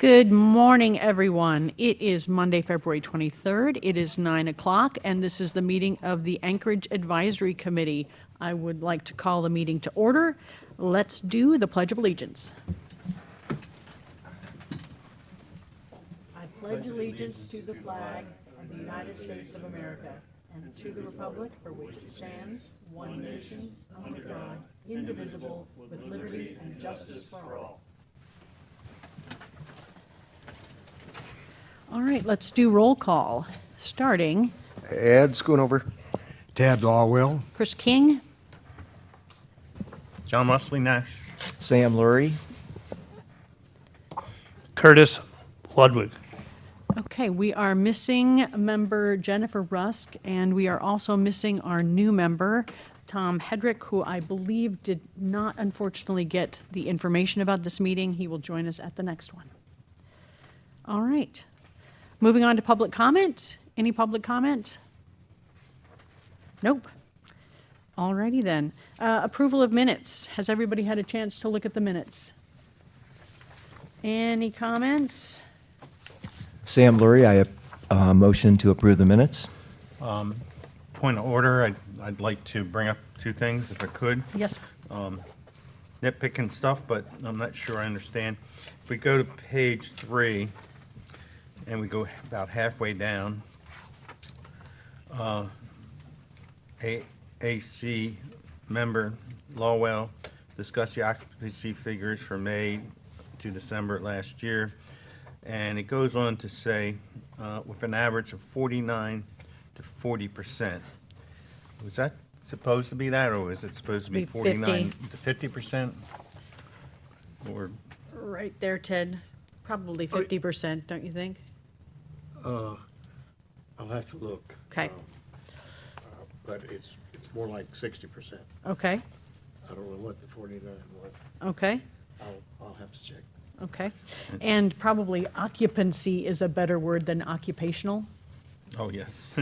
Good morning, everyone. It is Monday, February 23rd. It is 9 o'clock, and this is the meeting of the Anchorage Advisory Committee. I would like to call the meeting to order. Let's do the Pledge of Allegiance. I pledge allegiance to the flag of the United States of America and to the republic for which it stands, one nation, under God, indivisible, with liberty and justice for all. All right, let's do roll call, starting Ed Schoonover. Ted Lawwell. Chris King, John Wesley Nash. Sam Lurie. Curtis Ludwig. Okay, we are missing member Jennifer Rusk, and we are also missing our new member, Tom Hedrick, who I believe did not unfortunately get the information about this meeting. He will join us at the next one. All right. Moving on to public comment. Any public comment? Nope. All righty then. Approval of minutes. Has everybody had a chance to look at the minutes? Any comments? Sam Lurie, I motion to approve the minutes. Point of order, I'd like to bring up two things, if I could. Yes. Nitpicking stuff, but I'm not sure I understand. If we go to page 3, and we go about halfway down, AAC member Lawwell discussed the occupancy figures for May to December last year, and it goes on to say, with an average of 49 to 40%. Was that supposed to be that, or was it supposed to be 49 to 50%? Or Right there, Ted. Probably 50%, don't you think? I'll have to look. Okay. But it's more like 60%. Okay. I don't know what the 49 was. Okay. I'll have to check. Okay. And probably occupancy is a better word than occupational. oh yes.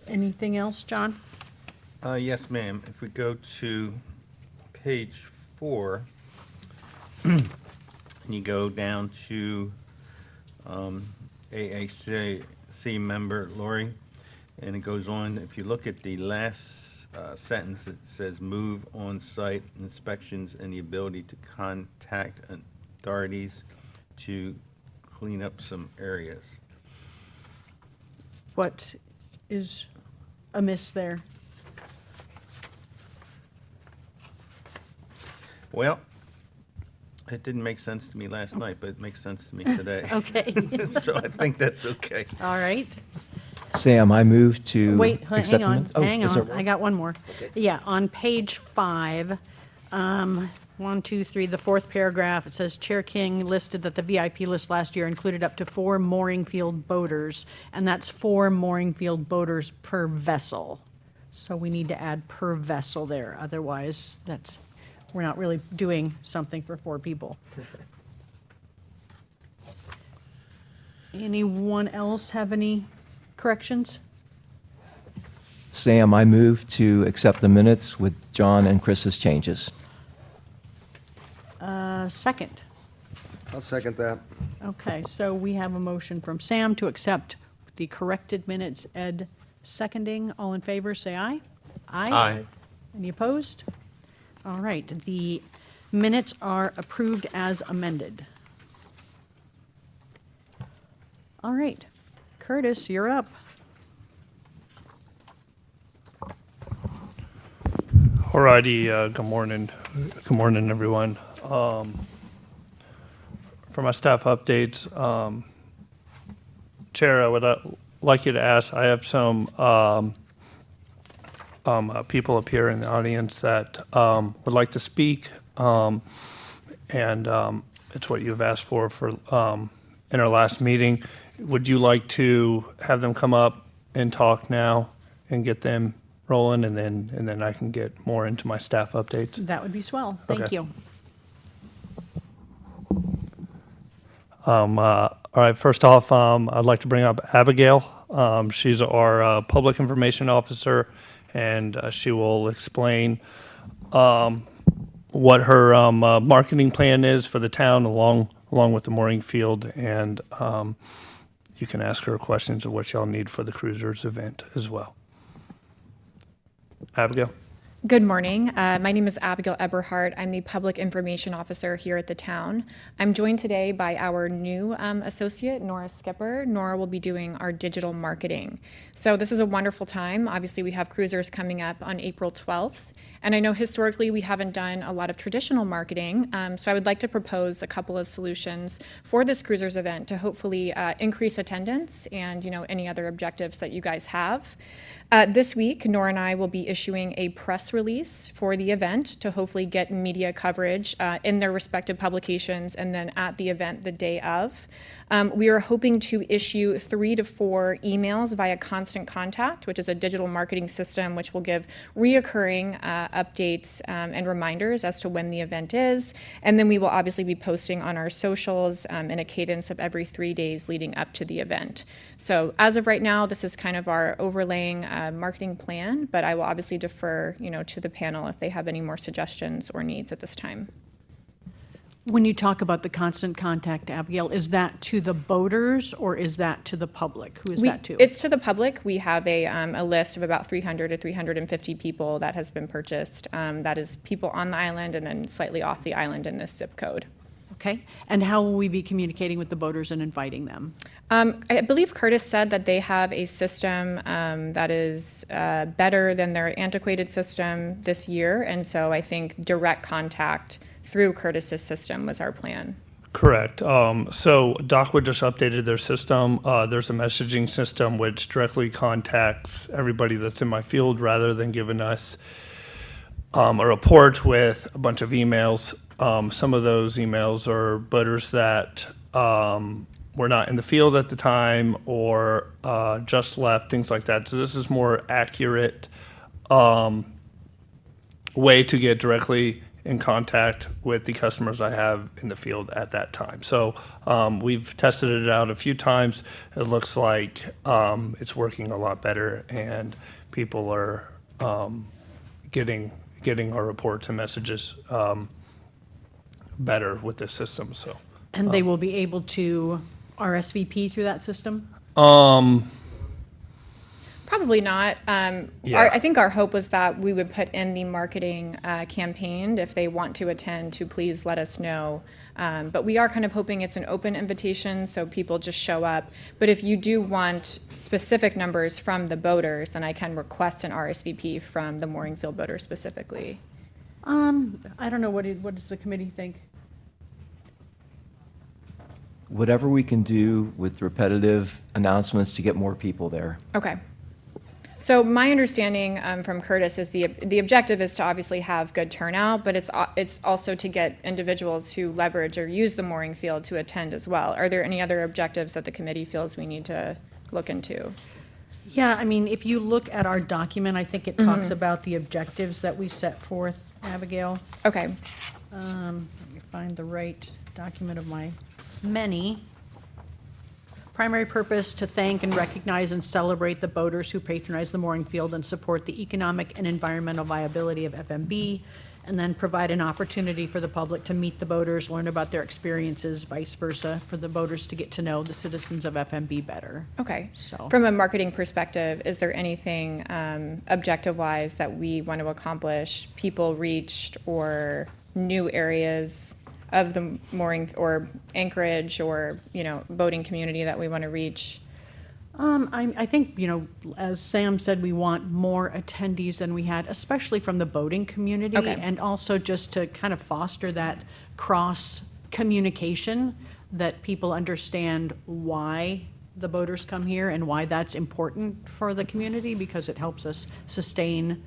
Anything else, John? Yes, ma'am. If we go to page 4, and you go down to AAC member Lori, and it goes on, if you look at the last sentence, it says move on-site inspections and the ability to contact authorities to clean up some areas. What is amiss there? Well, it didn't make sense to me last night, but it makes sense to me today. Okay. So I think that's okay. All right. Sam, I move to Wait, accept hang the on, minutes. Oh, hang is there on. more? I got one more. Yeah, on page 5, 1, 2, 3, the fourth paragraph, it says Chair King listed that the VIP list last year included up to 4 mooring field boaters, and that's 4 mooring field boaters per vessel. So we need to add per vessel there, otherwise we're not really doing something for 4 people. Anyone else have any corrections? Sam, I move to accept the minutes with John and Chris's changes. Second. I'll second that. Okay, so we have a motion from Sam to accept the corrected minutes. Ed seconding. All in favor, say aye. Aye. Any opposed? All right, the minutes are approved as amended. All right, Curtis, you're up. Alrighty, good morning. Good morning, everyone. For my staff updates, Chair, I would like you to ask, I have some people up here in the audience that would like to speak, and it's what you've asked for in our last meeting. Would you like to have them come up and talk now and get them rolling, and then I can get more into my staff updates? That would be swell. Thank Okay. you. All right, first off, I'd like to bring up Abigail. She's our public information officer, and she will explain what her marketing plan is for the town along with the mooring field, and you can ask her questions of what y'all need for the cruisers event as well. Abigail? Good morning. My name is Abigail Eberhardt. I'm the Public Information Officer here at the town. I'm joined today by our new associate, Nora Skipper. Nora will be doing our digital marketing. So this is a wonderful time. Obviously, we have cruisers coming up on April 12th. And I know historically we haven't done a lot of traditional marketing, so I would like to propose a couple of solutions for this cruisers event to hopefully increase attendance and any other objectives that you guys have. This week, Nora and I will be issuing a press release for the event to hopefully get media coverage in their respective publications and then at the event the day of. We are hoping to issue 3 to 4 emails via Constant Contact, which is a digital marketing system which will give reoccurring updates and reminders as to when the event is. And then we will obviously be posting on our socials in a cadence of every 3 days leading up to the event. So as of right now, this is kind of our overlaying marketing plan, but I will obviously defer, to the panel if they have any more suggestions or needs at this time. When you talk about the Constant Contact, Abigail, is that to the boaters or is that to the public? Who is that to? It's to the public. We have a list of about 300 to 350 people that has been purchased. That is people on the island and then slightly off the island in this zip code. Okay. And how will we be communicating with the boaters and inviting them? I believe Curtis said that they have a system that is better than their antiquated system this year. And so I think direct contact through Curtis's system was our plan. Correct. So Dockwood just updated their system. There's a messaging system which directly contacts everybody that's in my field rather than giving us a report with a bunch of emails. Some of those emails are boaters that were not in the field at the time or just left, things like that. So this is more accurate way to get directly in contact with the customers I have in the field at that time. So we've tested it out a few times. It looks like it's working a lot better, and people are getting our reports and messages better with this system. So And they will be able to RSVP through that system? Probably not. Yeah. I think our hope was that we would put in the marketing campaign. If they want to attend, to please let us know. But we are kind of hoping it's an open invitation, so people just show up. But if you do want specific numbers from the boaters, then I can request an RSVP from the mooring field boaters specifically. I don't know, what does the committee think? Whatever we can do with repetitive announcements to get more people there. Okay. So my understanding from Curtis is the objective is to obviously have good turnout, but it's also to get individuals who leverage or use the mooring field to attend as well. Are there any other objectives that the committee feels we need to look into? Yeah, I mean, if you look at our document, I think it talks about the objectives that we set forth, Abigail. Okay. Let me find the right document of my many. Primary purpose, to thank and recognize and celebrate the boaters who patronize the mooring field and support the economic and environmental viability of FMB, and then provide an opportunity for the public to meet the boaters, learn about their experiences, vice versa, for the boaters to get to know the citizens of FMB better. Okay. So- From a marketing perspective, is there anything objective-wise that we want to accomplish, people reached, or new areas of the mooring or Anchorage or, boating community that we want to reach? I think, as Sam said, we want more attendees than we had, especially from the boating community. Okay. And also just to kind of foster that cross communication, that people understand why the boaters come here and why that's important for the community, because it helps us sustain,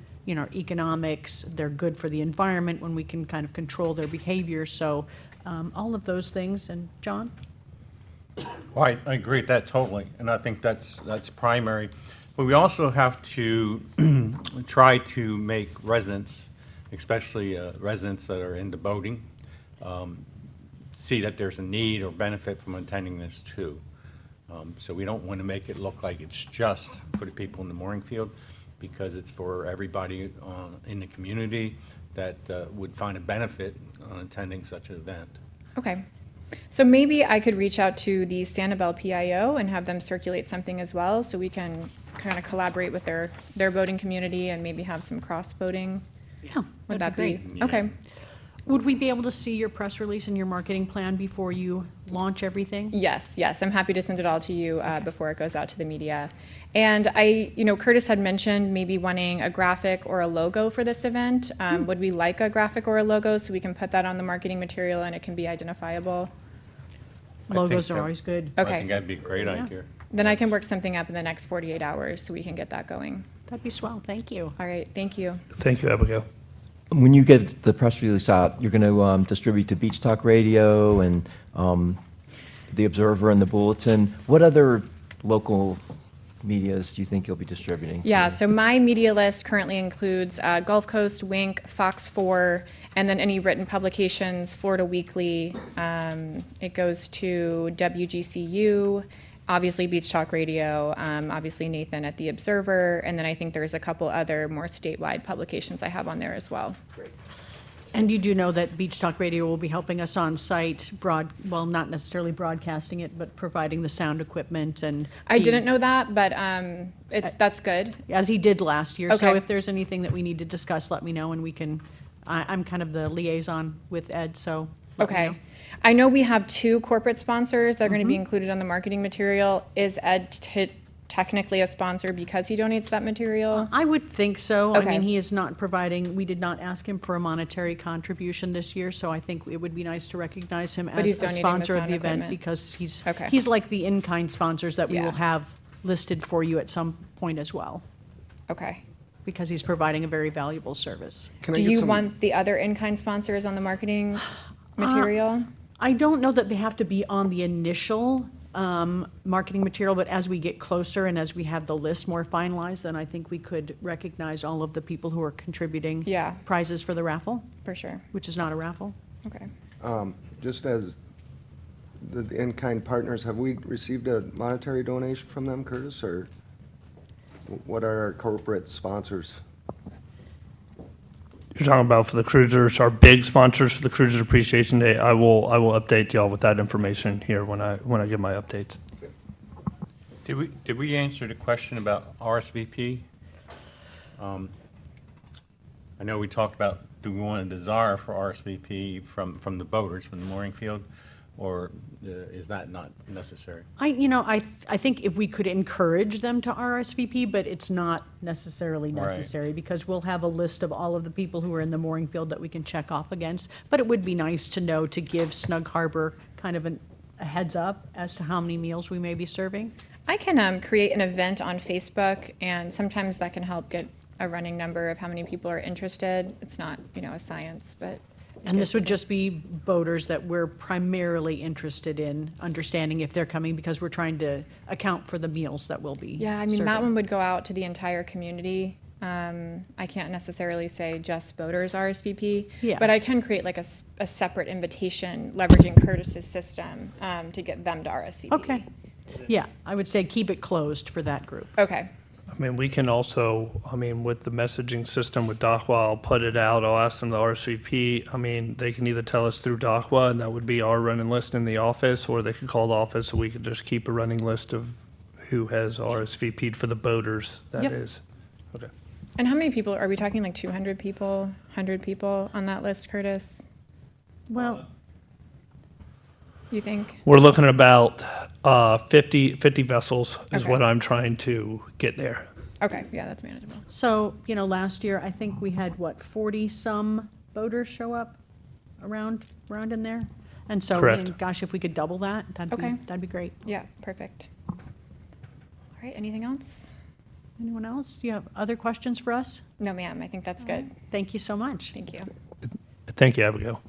economics. They're good for the environment when we can kind of control their behavior. So all of those things. And John? Well, I agree with that totally, and I think that's primary. But we also have to try to make residents, especially residents that are into boating, see that there's a need or benefit from attending this too. So we don't want to make it look like it's just for the people in the mooring field, because it's for everybody in the community that would find a benefit on attending such an event. Okay. So maybe I could reach out to the Sanibel PIO and have them circulate something as well, so we can kind of collaborate with their boating community and maybe have some cross boating. Yeah, Would that'd that be be? great. Okay. Would we be able to see your press release and your marketing plan before you launch everything? Yes, yes, I'm happy to send it all to you before it goes out to the media. And Curtis had mentioned maybe wanting a graphic or a logo for this event. Would we like a graphic or a logo so we can put that on the marketing material and it can be identifiable? I think Logos are that- always good. I Okay. think that'd be a great Yeah. idea. Then I can work something up in the next 48 hours so we can get that going. That'd be swell, thank you. All right, thank you. Thank you, Abigail. When you get the press release out, you're going to distribute to Beach Talk Radio and the Observer and the Bulletin. What other local medias do you think you'll be distributing? Yeah, to? so my media list currently includes Gulf Coast, Wink, Fox 4, and then any written publications, Florida Weekly. It goes to WGCU, obviously Beach Talk Radio, obviously Nathan at the Observer, and then I think there's a couple other more statewide publications I have on there as well. And you do know that Beach Talk Radio will be helping us on site, well, not necessarily broadcasting it, but providing the sound equipment and. I he- didn't know that, but that's good. As he did last year. So Okay. if there's anything that we need to discuss, let me know and we can, I'm kind of the liaison with Ed, so. let me know. Okay. I know we have 2 corporate sponsors that are going to be included on the marketing material. Is Ed technically a sponsor because he donates that material? I would think so. I Okay. mean, he is not providing, we did not ask him for a monetary contribution this year, so I think it would be nice to recognize him But he's as a donating the sponsor of sound the event equipment. because he's, Okay. he's like the in-kind sponsors that we Yeah. will have listed for you at some point as well, Okay. because he's providing a very valuable service. Can I Do get you some- want the other in-kind sponsors on the marketing material? I don't know that they have to be on the initial marketing material, but as we get closer and as we have the list more finalized, then I think we could recognize all of the people who are contributing Yeah. prizes for the raffle, For sure. which is not a raffle. Okay. Just as the in-kind partners, have we received a monetary donation from them, Curtis, or what are our corporate sponsors? You're talking about for the cruisers, our big sponsors for the Cruisers Appreciation Day. I will update y'all with that information here when I give my updates. Did we answer the question about RSVP? I know we talked about, do we want a desire for RSVP from the boaters, from the mooring field, or is that not necessary? I think if we could encourage them to RSVP, but it's not necessarily Right. necessary because we'll have a list of all of the people who are in the mooring field that we can check off against. But it would be nice to know, to give Snug Harbor kind of a heads up as to how many meals we may be serving. I can create an event on Facebook, and sometimes that can help get a running number of how many people are interested. It's not, a science, but. And this would just be boaters that we're primarily interested in understanding if they're coming because we're trying to account for the meals that will be Yeah, I mean, that serving. one would go out to the entire community. I can't necessarily say just boaters RSVP. Yeah. But I can create like a separate invitation leveraging Curtis's system to get them to RSVP. Okay. Yeah, I would say keep it closed for that group. Okay. I mean, we can also, with the messaging system with DACWA, I'll put it out, I'll ask them the RSVP. They can either tell us through DACWA, and that would be our running list in the office, or they could call the office, so we could just keep a running list of who has RSVP'd for the boaters, that Yep. is. Okay. And how many people, are we talking like 200 people, 100 people on that list, Curtis? Well, You think? We're looking at about 50 vessels is Okay. what I'm trying to get there. Okay, yeah, that's manageable. so, last year, I think we had, 40-some boaters show up around in there? And so, Correct. gosh, if we could double that, Okay. that'd be great. Yeah, perfect. All right, anything else? Anyone else? Do you have other questions for us? No, ma'am, I think that's good. Thank you so much. Thank you. Thank you, Abigail.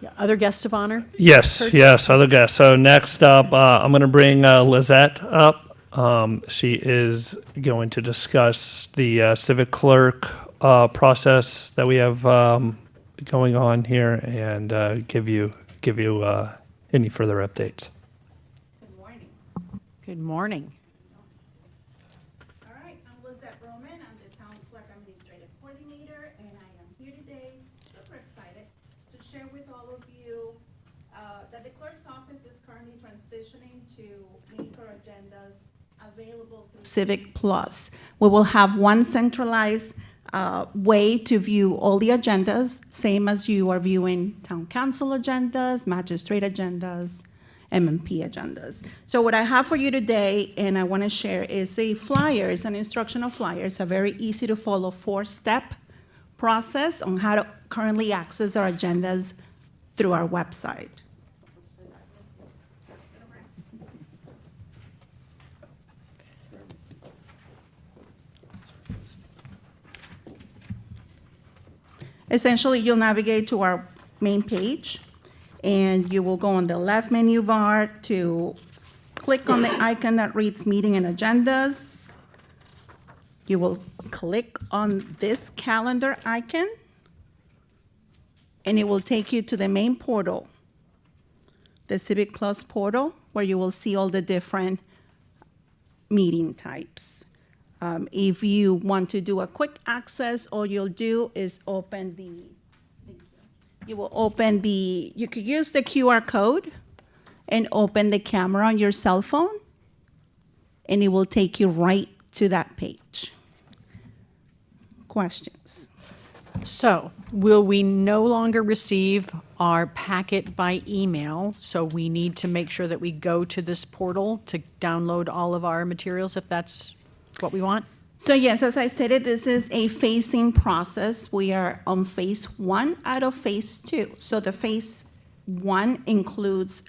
Yeah, other guests of honor? Yes, Kurt? yes, other guests. So next up, I'm going to bring Lizette up. She is going to discuss the civic clerk process that we have going on here and give you any further updates. Good morning. All right, I'm Lizette Roman. I'm the town clerk administrative coordinator, office is currently transitioning to make our agendas available through Civic Plus. We will have one centralized way to view all the agendas, same as you are viewing town council agendas, magistrate agendas, MMP agendas. So what I have for you today, and I want to share, is a flyer, it's an instructional flyer. It's a very easy to follow 4-step process on how to currently access our agendas through our website. Essentially, you'll navigate to our main page, and you will go on the left menu bar to click on the icon that reads Meeting and Agendas. You will click on this calendar icon, and it will take you to the main portal, the Civic Plus portal, where you will see all the different meeting types. If you want to do a quick access, all you'll do is open the, you could use the QR code and open the camera on your cell phone, and it will take you right to that page. Questions? So, will we no longer receive our packet by email? So we need to make sure that we go to this portal to download all of our materials, if that's what we want? So yes, as I stated, this is a phasing process. We are on phase 1 out of phase 2. So the phase 1 includes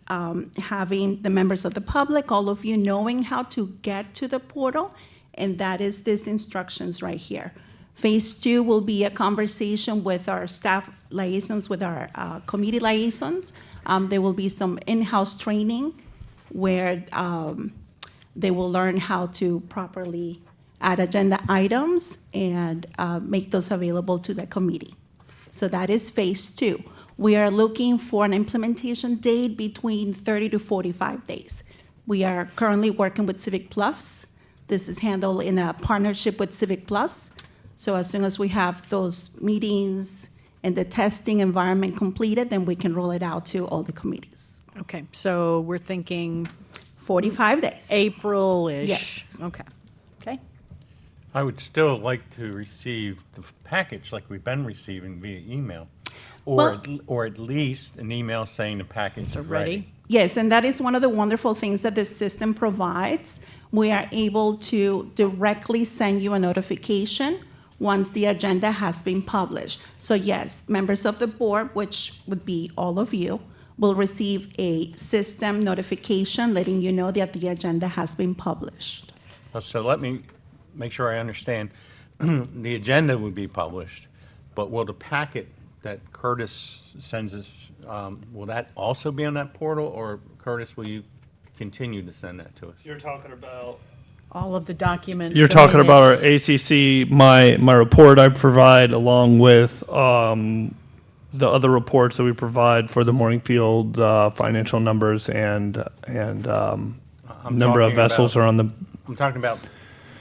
having the members of the public, all of you knowing how to get to the portal, and that is these instructions right here. Phase 2 will be a conversation with our staff liaisons, with our committee liaisons. There will be some in-house training where they will learn how to properly add agenda items and make those available to the committee. So that is phase 2. We are looking for an implementation date between 30 to 45 days. We are currently working with Civic Plus. This is handled in a partnership with Civic Plus. So as soon as we have those meetings and the testing environment completed, then we can roll it out to all the committees. Okay, so we're thinking 45 days. April-ish? Yes. Okay. Okay. I would still like to receive the package like we've been receiving via email, Well- or at least an email saying the package So is ready. ready? Yes, and that is one of the wonderful things that this system provides. We are able to directly send you a notification once the agenda has been published. So yes, members of the board, which would be all of you, will receive a system notification letting you know that the agenda has been published. So let me make sure I understand. The agenda would be published, but will the packet that Curtis sends us, will that also be on that portal? Or Curtis, will you continue to send that to us? You're talking about. All of the documents. You're the talking about our minutes. ACC, my report I provide along with the other reports that we provide for the Morningfield financial numbers and number of talking vessels about- are on the. I'm talking about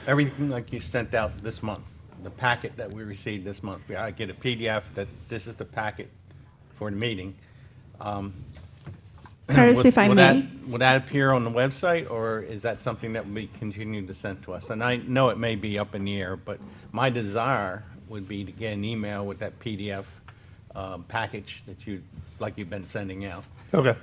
everything like you sent out this month, the packet that we received this month. I get a PDF that this is the packet for the meeting. Curtis, Would- if I would may. Would that appear on the website, or is that something that will be continued to send to us? And I know it may be up in the air, but my desire would be to get an email with that PDF package that you've been sending out. Okay.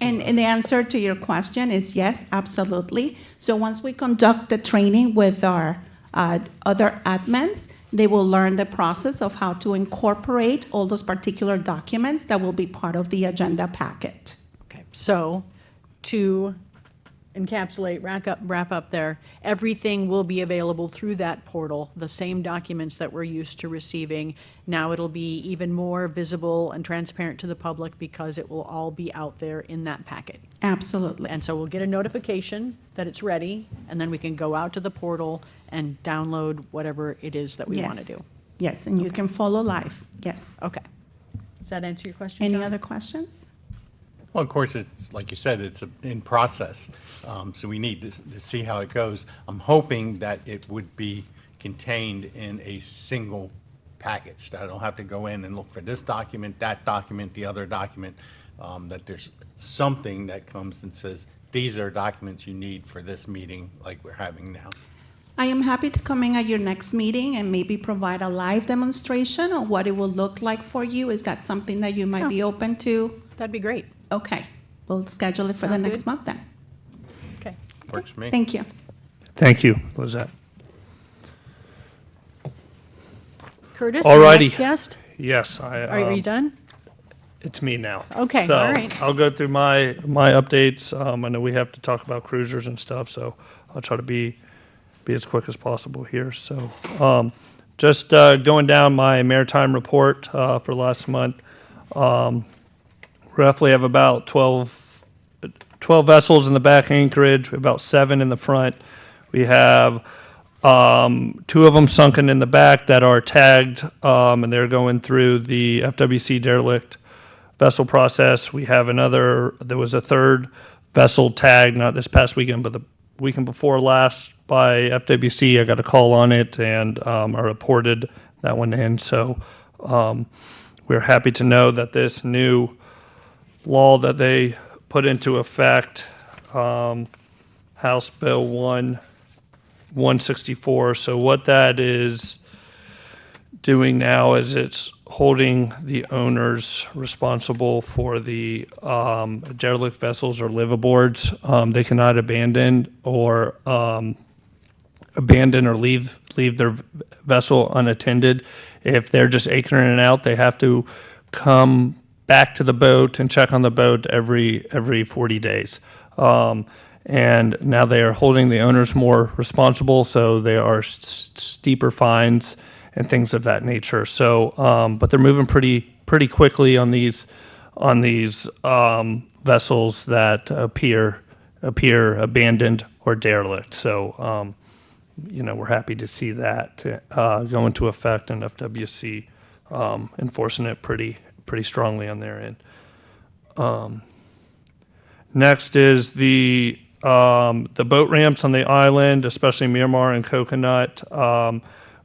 And the answer to your question is yes, absolutely. So once we conduct the training with our other admins, they will learn the process of how to incorporate all those particular documents that will be part of the agenda packet. Okay, so to encapsulate, wrap up there, everything will be available through that portal, the same documents that we're used to receiving. Now it'll be even more visible and transparent to the public because it will all be out there in that packet. Absolutely. And so we'll get a notification that it's ready, and then we can go out to the portal and download whatever it is that we want to Yes. do. Yes, and you can follow live. Yes. Okay. Does that answer your question, Any John? other questions? Well, of course, it's, like you said, it's in process, so we need to see how it goes. I'm hoping that it would be contained in a single package, that I don't have to go in and look for this document, that document, the other document. that there's something that comes and says, these are documents you need for this meeting like we're having now. I am happy to come in at your next meeting and maybe provide a live demonstration of what it will look like for you. Is that something that you might be open to? That'd be great. Okay, we'll schedule it for the Sound next good? month then. Okay. Works for me. Thank you. Thank you, Lizette. Curtis, All your righty. next guest? Yes, Are you done? it's me now. Okay, So all right. I'll go through my updates. I know we have to talk about cruisers and stuff, so I'll try to be as quick as possible here. So just going down my maritime report for last month. Roughly have about 12 vessels in the back Anchorage, about 7 in the front. We have 2 of them sunken in the back that are tagged, and they're going through the FWC derelict vessel process. We have there was a 3rd vessel tagged, not this past weekend, but the weekend before last by FWC. I got a call on it, and I reported that one in. So we're happy to know that this new law that they put into effect, House Bill 164. So what that is doing now is it's holding the owners responsible for the derelict vessels or liveaboards. They cannot abandon or leave their vessel unattended. If they're just anchoring it out, they have to come back to the boat and check on the boat every 40 days. And now they are holding the owners more responsible, so there are steeper fines and things of that nature. So, but they're moving pretty quickly on these vessels that appear abandoned or derelict. So, we're happy to see that go into effect, and FWC enforcing it pretty strongly on their end. Next is the boat ramps on the island, especially Miramar and Coconut.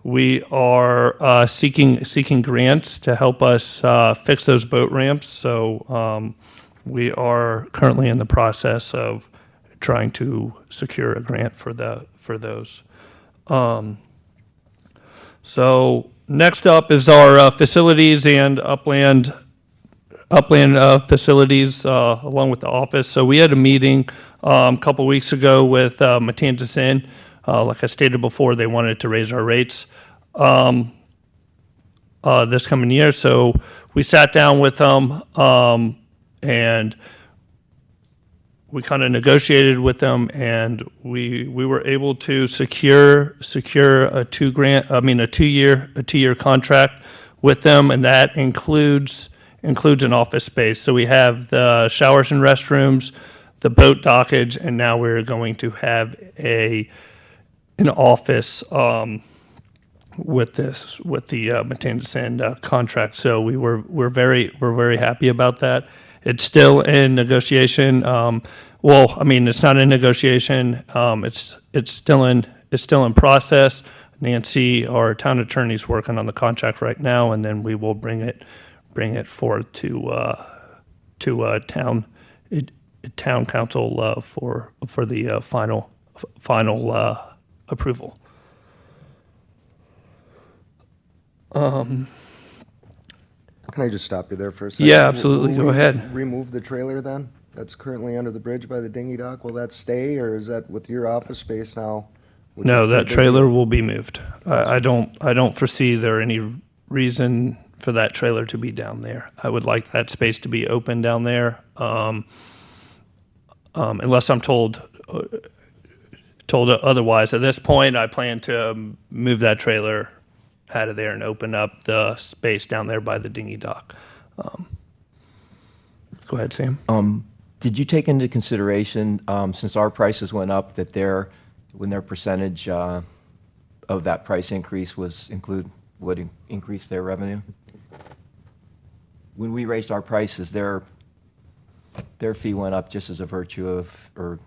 We are seeking grants to help us fix those boat ramps. So we are currently in the process of trying to secure a grant for those. So next up is our facilities and upland facilities along with the office. So we had a meeting a couple weeks ago with Matanzas Inn. Like I stated before, they wanted to raise our rates this coming year. So we sat down with them and we kind of negotiated with them, and we were able to secure a 2-year contract with them, and that includes an office space. So we have the showers and restrooms, the boat dockage, and now we're going to have an office with the Matanzas Inn contract. So we're very happy about that. It's still in negotiation. It's not in negotiation. It's still in process. Nancy, our town attorney, is working on the contract right now, and then we will bring it forward to town council for the final approval. Can I just stop you there for a second? Yeah, absolutely. Will Go we ahead. Remove the trailer then? That's currently under the bridge by the dinghy dock. Will that stay, or is that with your office space now? which No, is that pretty big? trailer will be moved. I don't foresee there any reason for that trailer to be down there. I would like that space to be open down there, unless I'm told otherwise. At this point, I plan to move that trailer out of there and open up the space down there by the dinghy dock. Go ahead, Sam. Did you take into consideration, since our prices went up, that when their percentage of that price increase would increase their revenue? When we raised our prices, their fee went up just as a virtue of, or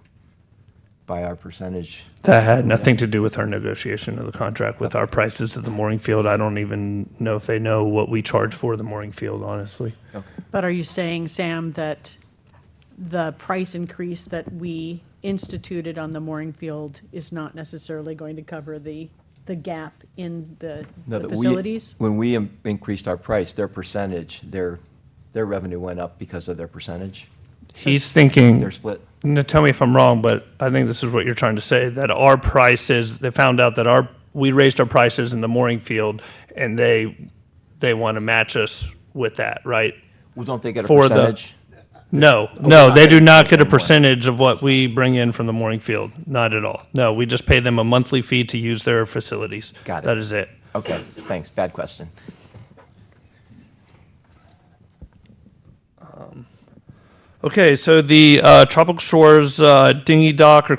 by our percentage. That had nothing to do with our negotiation of the contract with our prices at the mooring field. I don't even know if they know what we charge for the mooring field, honestly. But are you saying, Sam, that the price increase that we instituted on the mooring field is not necessarily going to cover the gap in the No, the that facilities? When we increased our price, their percentage, their revenue went up because of their percentage, He's thinking, their split. now tell me if I'm wrong, but I think this is what you're trying to say, that our prices, they found out that we raised our prices in the mooring field, and they want to match us with that, right? Well, don't they get a For the- percentage? No, they're no, not they do getting not the get a same way. percentage of what we bring in from the mooring field, not at all. No, we just pay them a monthly fee to use their facilities. Got it. That is it. Okay, thanks. Bad question. Okay, so the Tropical Shores dinghy dock or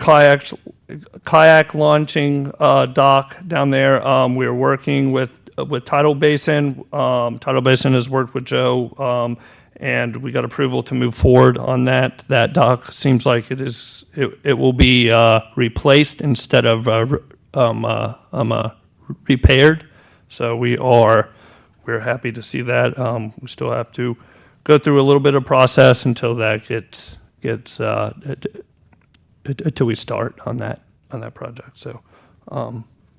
kayak launching dock down there, we're working with Tidal Basin. Tidal Basin has worked with Joe, and we got approval to move forward on that. That dock seems like it will be replaced instead of repaired. So we're happy to see that. We still have to go through a little bit of process until that gets until we start on that project. So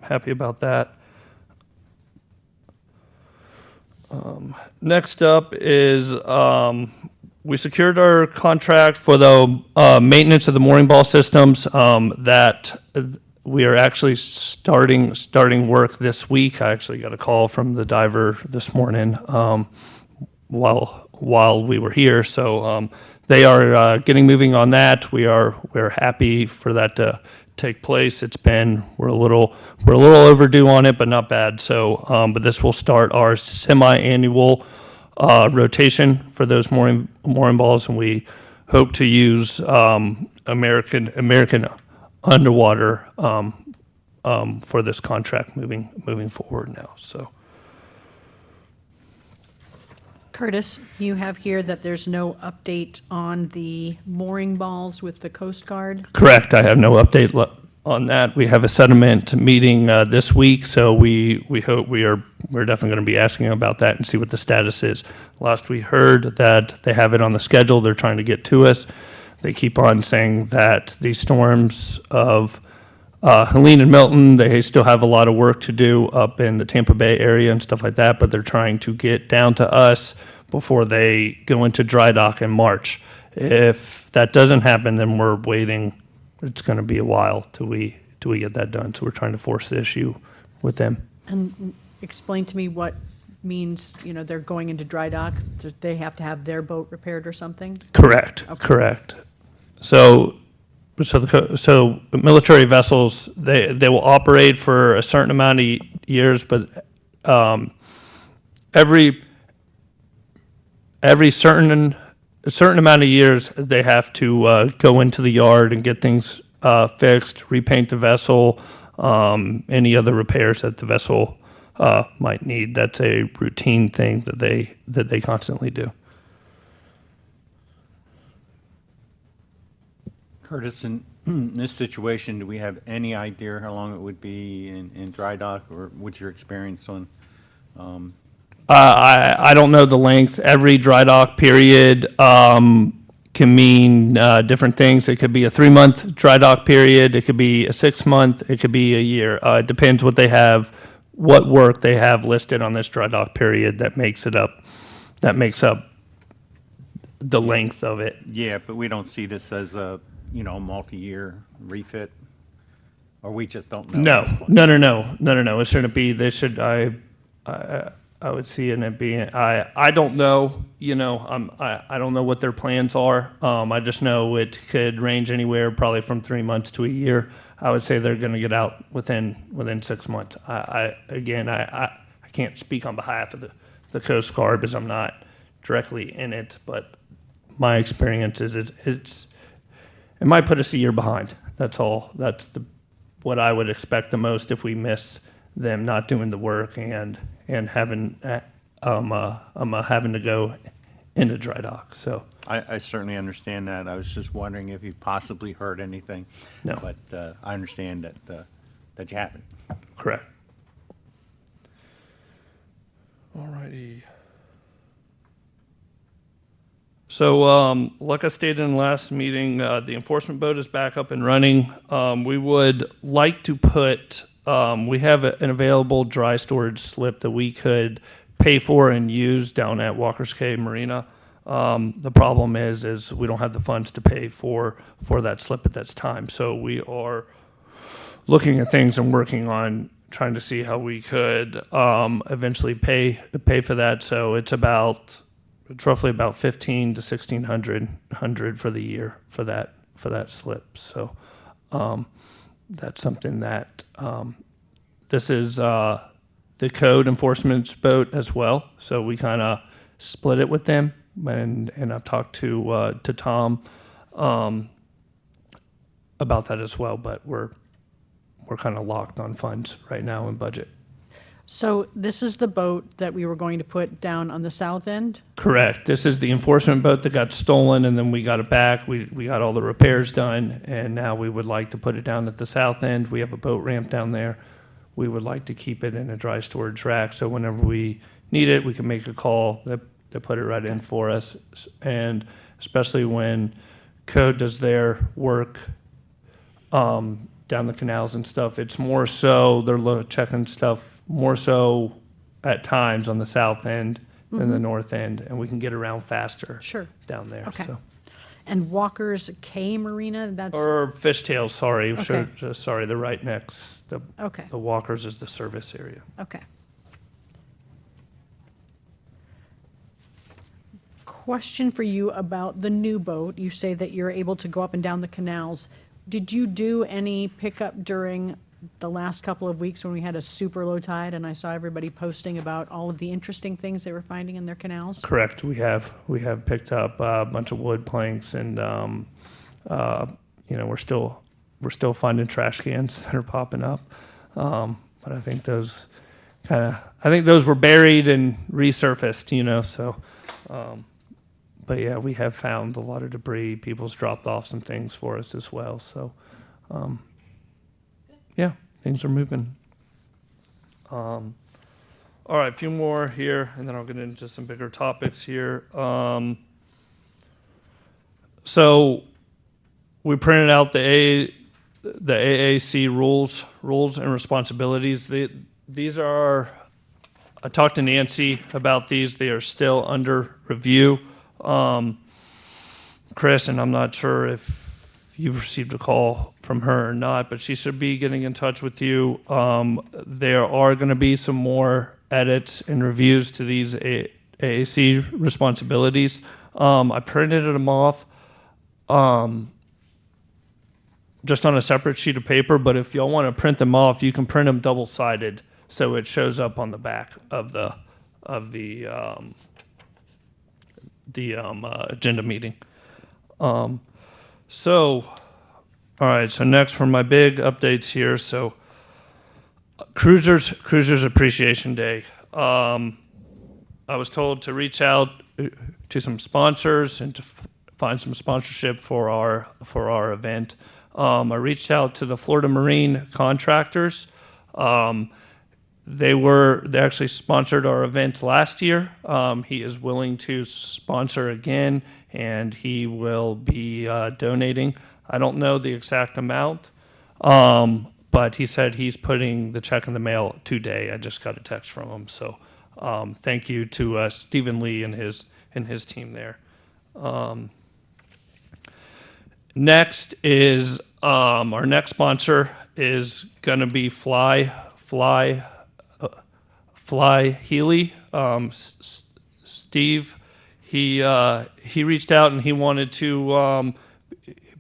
happy about that. Next up is we secured our contract for the maintenance of the mooring ball systems that we are actually starting work this week. I actually got a call from the diver this morning while we were here. So they are getting moving on that. We're happy for that to take place. We're a little overdue on it, but not bad. So, but this will start our semi-annual rotation for those mooring balls, and we hope to use American Underwater for this contract moving forward now. So. Curtis, you have here that there's no update on the mooring balls with the Coast Guard. Correct. I have no update on that. We have a settlement meeting this week, so we hope we're definitely going to be asking about that and see what the status is. Last we heard that they have it on the schedule. They're trying to get to us. They keep on saying that these storms of Helene and Milton, they still have a lot of work to do up in the Tampa Bay area and stuff like that, but they're trying to get down to us before they go into dry dock in March. If that doesn't happen, then we're waiting. It's going to be a while till we get that done. So we're trying to force the issue with them. And explain to me what means, they're going into dry dock. Do they have to have their boat repaired or something? Correct. Correct. So military vessels, they will operate for a certain amount of years, but every certain amount of years they have to go into the yard and get things fixed, repaint the vessel, any other repairs that the vessel might need. That's a routine thing that they constantly do. Curtis, in this situation, do we have any idea how long it would be in dry dock, or what's your experience on? I don't know the length. Every dry dock period can mean different things. It could be a 3-month dry dock period. It could be a 6-month. It could be a year. It depends what what work they have listed on this dry dock period that makes up the length of it. Yeah, but we don't see this as a, multi-year refit, or we just don't know. No. It shouldn't be. They should. I would see it being. I don't know. I don't know what their plans are. I just know it could range anywhere, probably from 3 months to a year. I would say they're going to get out within 6 months. I can't speak on behalf of the Coast Guard because I'm not directly in it, but my experience is it might put us a year behind. That's all. That's what I would expect the most if we miss them not doing the work and having having to go into dry dock. So I certainly understand that. I was just wondering if you possibly heard anything. No. But I understand that you haven't. correct. All righty. So, like I stated in the last meeting, the enforcement boat is back up and running. We would like to put, we have an available dry storage slip that we could pay for and use down at Walker's Cay Marina. The problem is we don't have the funds to pay for that slip at that time. So we are looking at things and working on trying to see how we could eventually pay for that. So it's roughly about $1,500 to $1,600 for the year for that slip. So that's something that this is the code enforcement's boat as well. So we kind of split it with them, and I've talked to Tom about that as well. But we're kind of locked on funds right now in budget. So this is the boat that we were going to put down on the south end? Correct. This is the enforcement boat that got stolen, and then we got it back. We got all the repairs done, and now we would like to put it down at the south end. We have a boat ramp down there. We would like to keep it in a dry storage rack, so whenever we need it, we can make a call. They put it right in for us, and especially when code does their work down the canals and stuff, it's more so they're checking stuff more so at times on the south end than the north end, and we can get around faster Sure. down there. Okay. So. And Walker's Cay Marina, that's, Or Fishtails, sorry. Okay. Sorry, they're right next. okay, The Walkers is the service area. okay. Question for you about the new boat. You say that you're able to go up and down the canals. Did you do any pickup during the last couple of weeks when we had a super low tide and I saw everybody posting about all of the interesting things they were finding in their canals? Correct. We have picked up a bunch of wood planks, and we're still finding trash cans that are popping up. But I think those were buried and resurfaced. So. But yeah, we have found a lot of debris. People's dropped off some things for us as well. So, yeah, things are moving. All right, a few more here, and then I'll get into some bigger topics here. So we printed out the AAC rules and responsibilities. These are, I talked to Nancy about these. They are still under review. Chris, and I'm not sure if you've received a call from her or not, but she should be getting in touch with you. There are going to be some more edits and reviews to these AAC responsibilities. I printed them off just on a separate sheet of paper, but if y'all want to print them off, you can print them double-sided so it shows up on the back of the agenda meeting. All right, so next for my big updates here. So Cruisers Appreciation Day. I was told to reach out to some sponsors and to find some sponsorship for our event. I reached out to the Florida Marine contractors. They actually sponsored our event last year. He is willing to sponsor again, and he will be donating. I don't know the exact amount, but he said he's putting the check in the mail today. I just got a text from him. So thank you to Stephen Lee and his team there. Next is our next sponsor is going to be Fly Healy. Steve, he reached out and he wanted to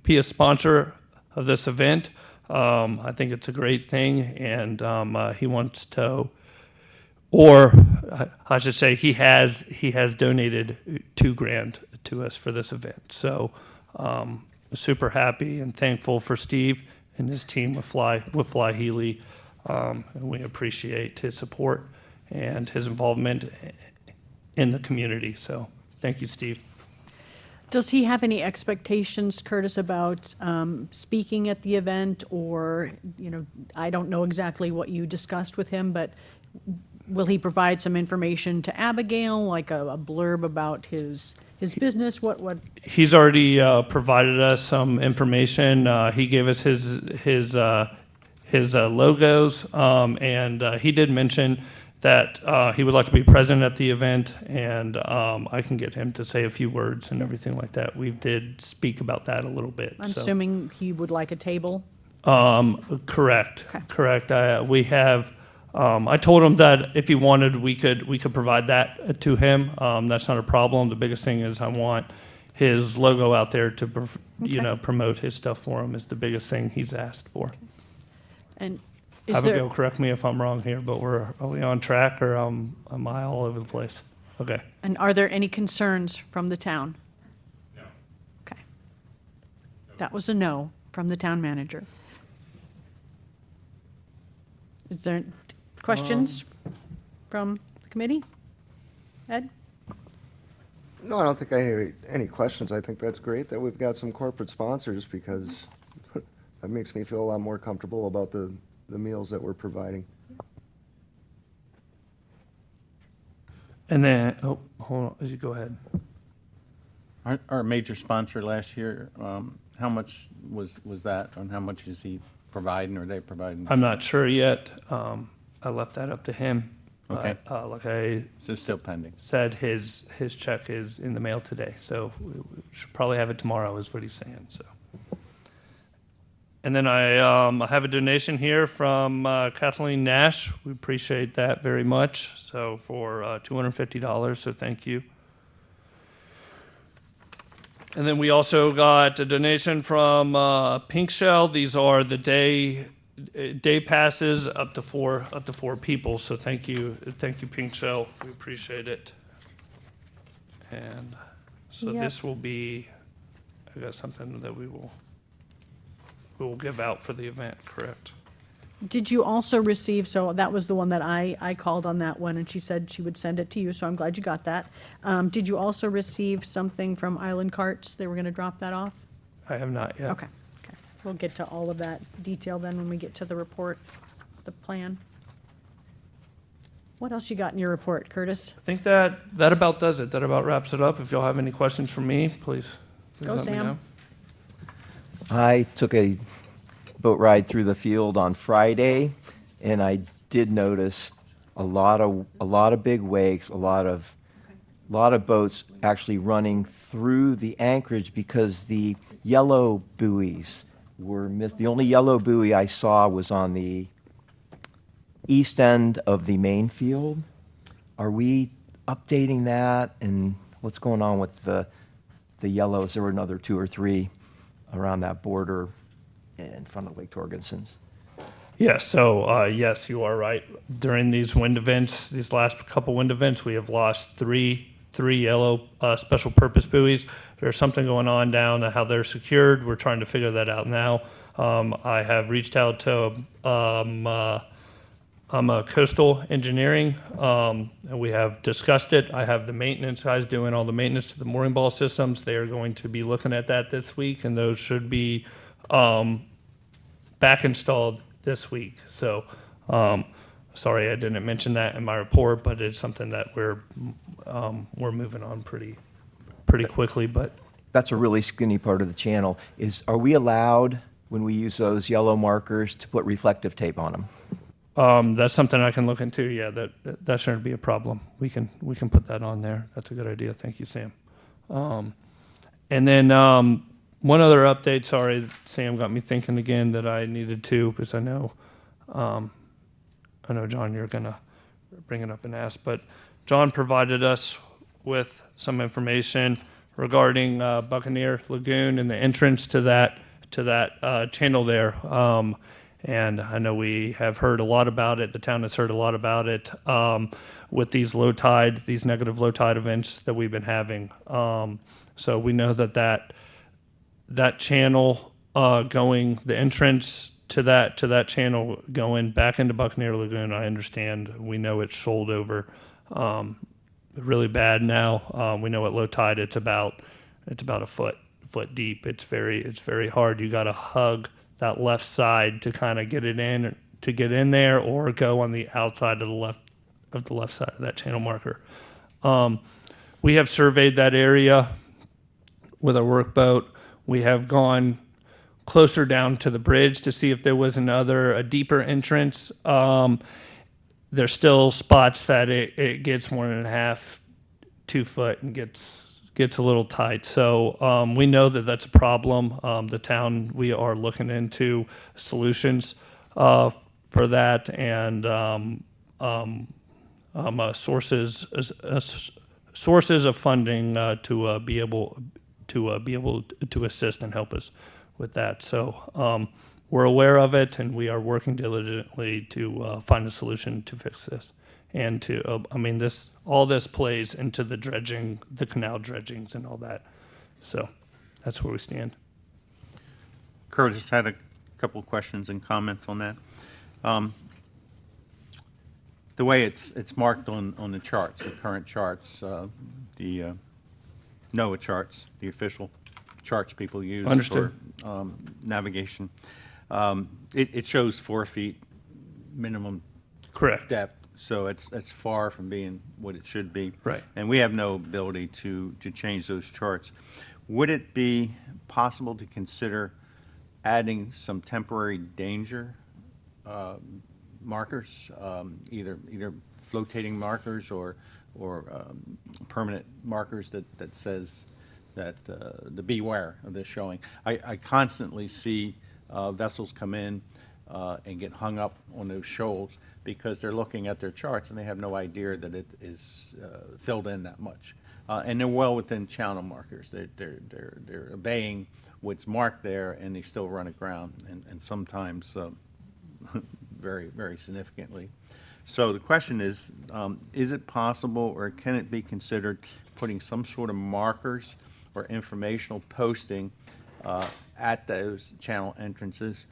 be a sponsor of this event. I think it's a great thing, and he wants to, or I should say, he has donated $2,000 to us for this event. So super happy and thankful for Steve and his team with Fly Healy, and we appreciate his support and his involvement in the community. So Thank you, Steve. Does he have any expectations, Curtis, about speaking at the event? Or, I don't know exactly what you discussed with him, but will he provide some information to Abigail, like a blurb about his business? What? He's already provided us some information. He gave us his logos, and he did mention that he would like to be present at the event, and I can get him to say a few words and everything like that. We did speak about that a little bit. I'm so. assuming he would like a table? Correct. Okay. Correct. We have. I told him that if he wanted, we could provide that to him. That's not a problem. The biggest thing is I want his logo out there to, promote his stuff for him. Is the biggest thing he's asked for. And is Abigail, there, correct me if I'm wrong here, but are we on track or am I all over the place? Okay. and are there any concerns from the town? No. Okay. That was a no from the town manager. Is there questions from the committee? Ed? No, I don't think I have any questions. I think that's great that we've got some corporate sponsors because that makes me feel a lot more comfortable about the meals that we're providing. And then, hold on, you go ahead. Our major sponsor last year, how much was that, and how much is he providing, or they providing? I'm not sure yet. I left that up to him. Okay. But, like I So it's still pending. said, his check is in the mail today, so we should probably have it tomorrow, is what he's saying. So, and then I have a donation here from Kathleen Nash. We appreciate that very much. So for $250, so thank you. And then we also got a donation from Pink Shell. These are the day passes up to four people. So thank you, Pink Shell. We appreciate it. And so Yep. this will be, I got something that we will give out for the event. Correct. Did you also receive, so that was the one that I called on that one, and she said she would send it to you, so I'm glad you got that. Did you also receive something from Island Carts? They were going to drop that off? I have not yet. Okay. We'll get to all of that detail then when we get to the report, the plan. What else you got in your report, Curtis? I think that about does it. That about wraps it up. If y'all have any questions for me, please Go, let me Sam. know. I took a boat ride through the field on Friday, and I did notice a lot of big wakes, a lot of boats actually running through the anchorage because the yellow buoys were missed. The only yellow buoy I saw was on the east end of the main field. Are we updating that, and what's going on with the yellows? There were another 2 or 3 around that border in front of Lake Torgenson's. Yes, so yes, you are right. During these wind events, these last couple wind events, we have lost three yellow special purpose buoys. There's something going on down how they're secured. We're trying to figure that out now. I have reached out to Coastal Engineering, and we have discussed it. I have the maintenance guys doing all the maintenance to the mooring ball systems. They are going to be looking at that this week, and those should be back installed this week. So, sorry I didn't mention that in my report, but it's something that we're moving on pretty quickly. But That's a really skinny part of the channel. Are we allowed, when we use those yellow markers, to put reflective tape on them? that's something I can look into. Yeah, that shouldn't be a problem. We can put that on there. That's a good idea. Thank you, Sam. And then one other update. Sorry, Sam got me thinking again that I needed to, because I know John, you're gonna bring it up and ask, but John provided us with some information regarding Buccaneer Lagoon and the entrance to that channel there. And I know we have heard a lot about it. The town has heard a lot about it with these negative low tide events that we've been having. So we know that channel going, the entrance to that channel going back into Buccaneer Lagoon, I understand. We know it's shoaled over really bad now. We know at low tide it's about a foot deep. It's very hard. You got to hug that left side to kind of get in there, or go on the outside of the left side of that channel marker. We have surveyed that area with our workboat. We have gone closer down to the bridge to see if there was a deeper entrance. There's still spots that it gets 1.5, 2 foot and gets a little tight. So we know that that's a problem. The town, we are looking into solutions for that, and sources of funding to be able to assist and help us with that. So we're aware of it, and we are working diligently to find a solution to fix this. And all this plays into the dredging, the canal dredgings and all that. So that's where we stand. Curtis had a couple of questions and comments on that. The way it's marked on the charts, the current charts, the NOAA charts, the official charts people use Understood. for navigation, it shows 4 feet minimum Correct. depth, so it's far from being what it should be. Right. And we have no ability to change those charts. Would it be possible to consider adding some temporary danger markers, either flotating markers or permanent markers that says that the beware of this showing? I constantly see vessels come in and get hung up on those shoals because they're looking at their charts and they have no idea that it is filled in that much. And they're well within channel markers. They're obeying what's marked there, and they still run aground, and sometimes very, very significantly. So the question is it possible, or can it be considered putting some sort of markers or informational posting at those channel entrances?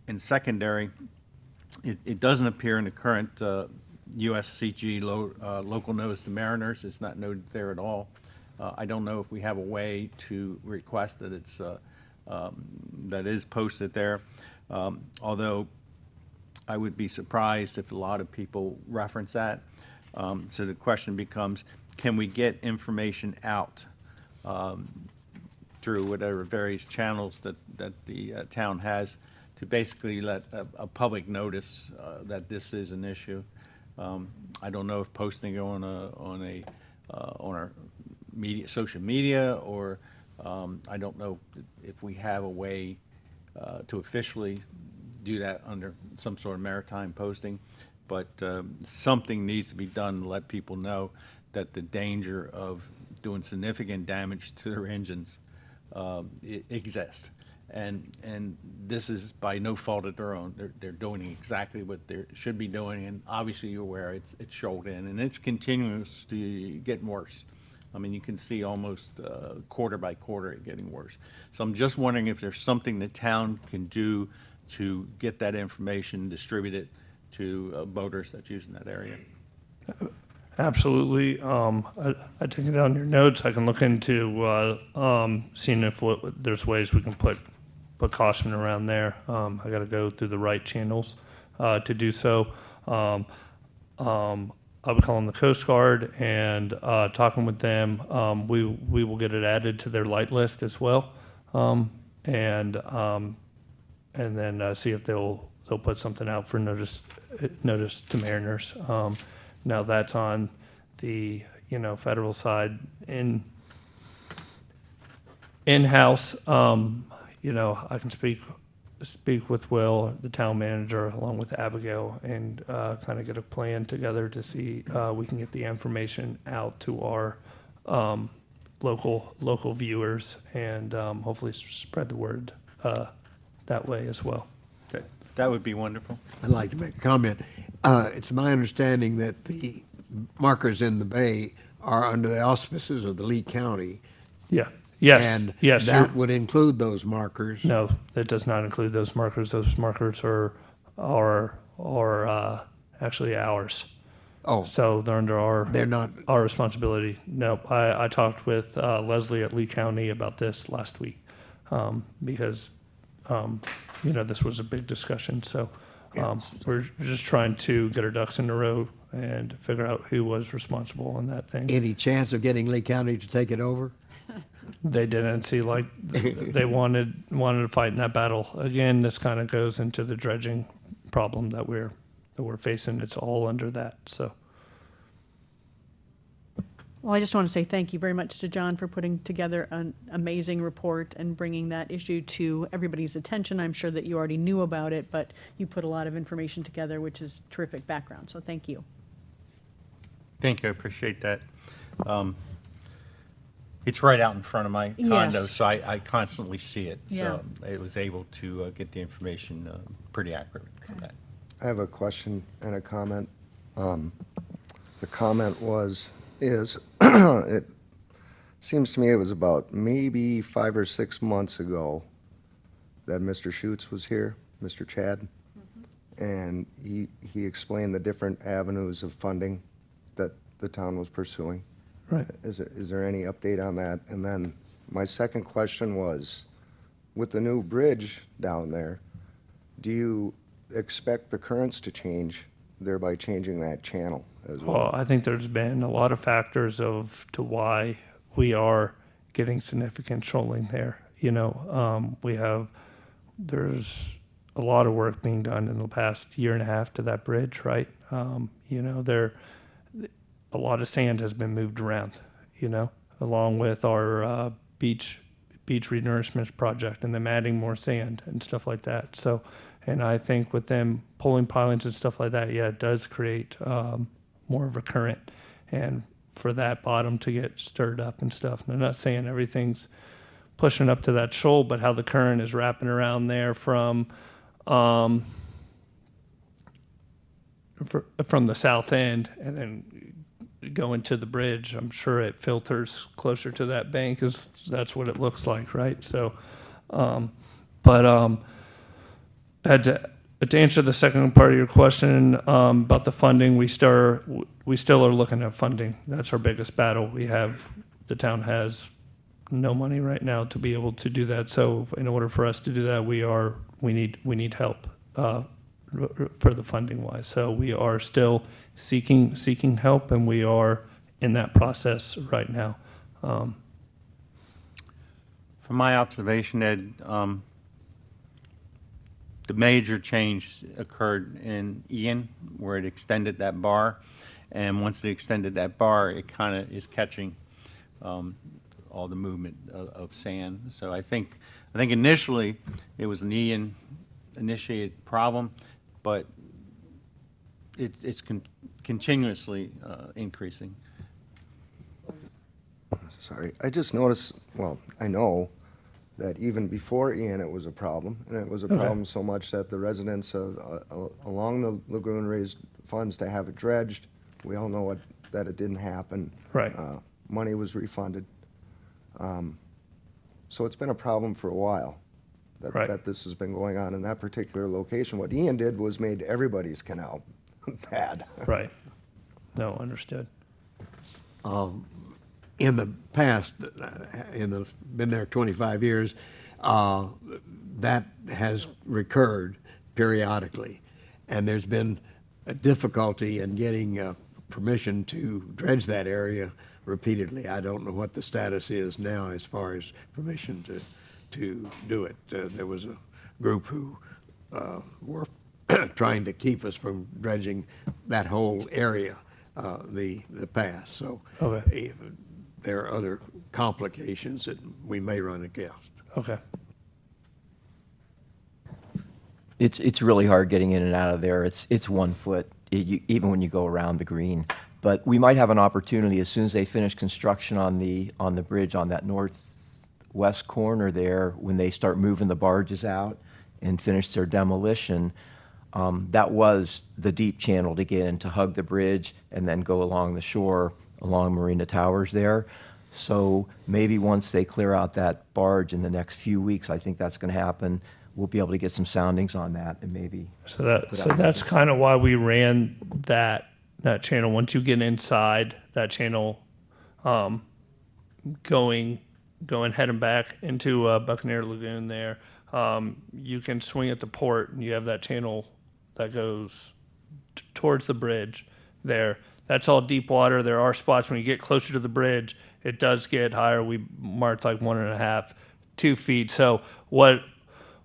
And secondary, it doesn't appear in the current USCG local notice to mariners. It's not noted there at all. I don't know if we have a way to request that it's that is posted there. Although I would be surprised if a lot of people reference that. So the question becomes, can we get information out through whatever various channels that the town has to basically let a public notice that this is an issue? I don't know if posting it on our social media, or I don't know if we have a way to officially do that under some sort of maritime posting, but something needs to be done to let people know that the danger of doing significant damage to their engines exists. And this is by no fault of their own. They're doing exactly what they should be doing, and obviously you're aware it's shoaled in, and it's continuous to get worse. I mean, you can see almost quarter by quarter it getting worse. So I'm just wondering if there's something the town can do to get that information distributed to boaters that's using that area. Absolutely. I take it down your notes. I can look into seeing if there's ways we can put caution around there. I got to go through the right channels to do so. I'll be calling the Coast Guard and talking with them. We will get it added to their light list as well, and then see if they'll put something out for notice to mariners. Now that's on the federal side. In-house, I can speak with Will, the town manager, along with Abigail, and kind of get a plan together to see we can get the information out to our local viewers, and hopefully spread the word that way as well. Okay. That would be wonderful. I'd like to make a comment. It's my understanding that the markers in the bay are under the auspices of the Lee County. Yeah. Yes. And yes. that would include those markers. No, that does not include those markers. Those markers are actually ours. Oh. So they're under They're not, our responsibility. Nope. I talked with Leslie at Lee County about this last week because, this was a big discussion. So we're just trying to get our ducks in a row and figure out who was responsible on that thing. any chance of getting Lee County to take it over? They didn't see like they wanted to fight in that battle. Again, this kind of goes into the dredging problem that we're facing. It's all under that. So. Well, I just want to say thank you very much to John for putting together an amazing report and bringing that issue to everybody's attention. I'm sure that you already knew about it, but you put a lot of information together, which is terrific background, so thank you. Thank you, I appreciate that. It's right out in front of my condo, Yes. so I constantly see it. Yeah. So I was able to get the information pretty accurate from that. I have a question and a comment. The comment is, it seems to me it was about maybe 5 or 6 months ago that Mr. Schutz was here, Mr. Chad, and he explained the different avenues of funding that the town was pursuing. Right. Is there any update on that? And then my second question was, with the new bridge down there, do you expect the currents to change, thereby changing that channel as well? Well, I think there's been a lot of factors to why we are getting significant shoaling there. There's a lot of work being done in the past year and a half to that bridge, right? A lot of sand has been moved around, along with our beach renourishment project and them adding more sand and stuff like that. So, and I think with them pulling pilings and stuff like that, yeah, it does create more of a current, and for that bottom to get stirred up and stuff. And I'm not saying everything's pushing up to that shoal, but how the current is wrapping around there from the south end and then going to the bridge, I'm sure it filters closer to that bank, because that's what it looks like, right? So, to answer the second part of your question about the funding, we still are looking at funding. That's our biggest battle. The town has no money right now to be able to do that. So in order for us to do that, we need help for the funding wise. So we are still seeking help, and we are in that process right now. From my observation, Ed, the major change occurred in Ian, where it extended that bar. And once it extended that bar, it kind of is catching all the movement of sand. So I think initially it was an Ian initiated problem, but it's continuously increasing. Sorry, I just noticed, well, I know that even before Ian, it was a problem. And it was a problem so much that the residents along the lagoon raised funds to have it dredged. We all know that it didn't happen. Right. Money was refunded. So it's been a problem for a while that this has been going on in that particular location. What Ian did was made everybody's canal bad. Right. No, understood. In the past, been there 25 years, that has recurred periodically. And there's been a difficulty in getting permission to dredge that area repeatedly. I don't know what the status is now as far as permission to do it. There was a group who were trying to keep us from dredging that whole area, the pass. So Okay. there are other complications that we may run against. Okay. It's really hard getting in and out of there. It's 1 foot, even when you go around the green. But we might have an opportunity as soon as they finish construction on the bridge on that northwest corner there, when they start moving the barges out and finish their demolition. That was the deep channel to get in, to hug the bridge and then go along the shore, along Marina Towers there. So maybe once they clear out that barge in the next few weeks, I think that's going to happen, we'll be able to get some soundings on that and maybe. So that's kind of why we ran that channel. Once you get inside that channel, going heading back into Buccaneer Lagoon there, you can swing at the port and you have that channel that goes towards the bridge there. That's all deep water. There are spots when you get closer to the bridge, it does get higher. We marked like 1.5, 2 feet. So what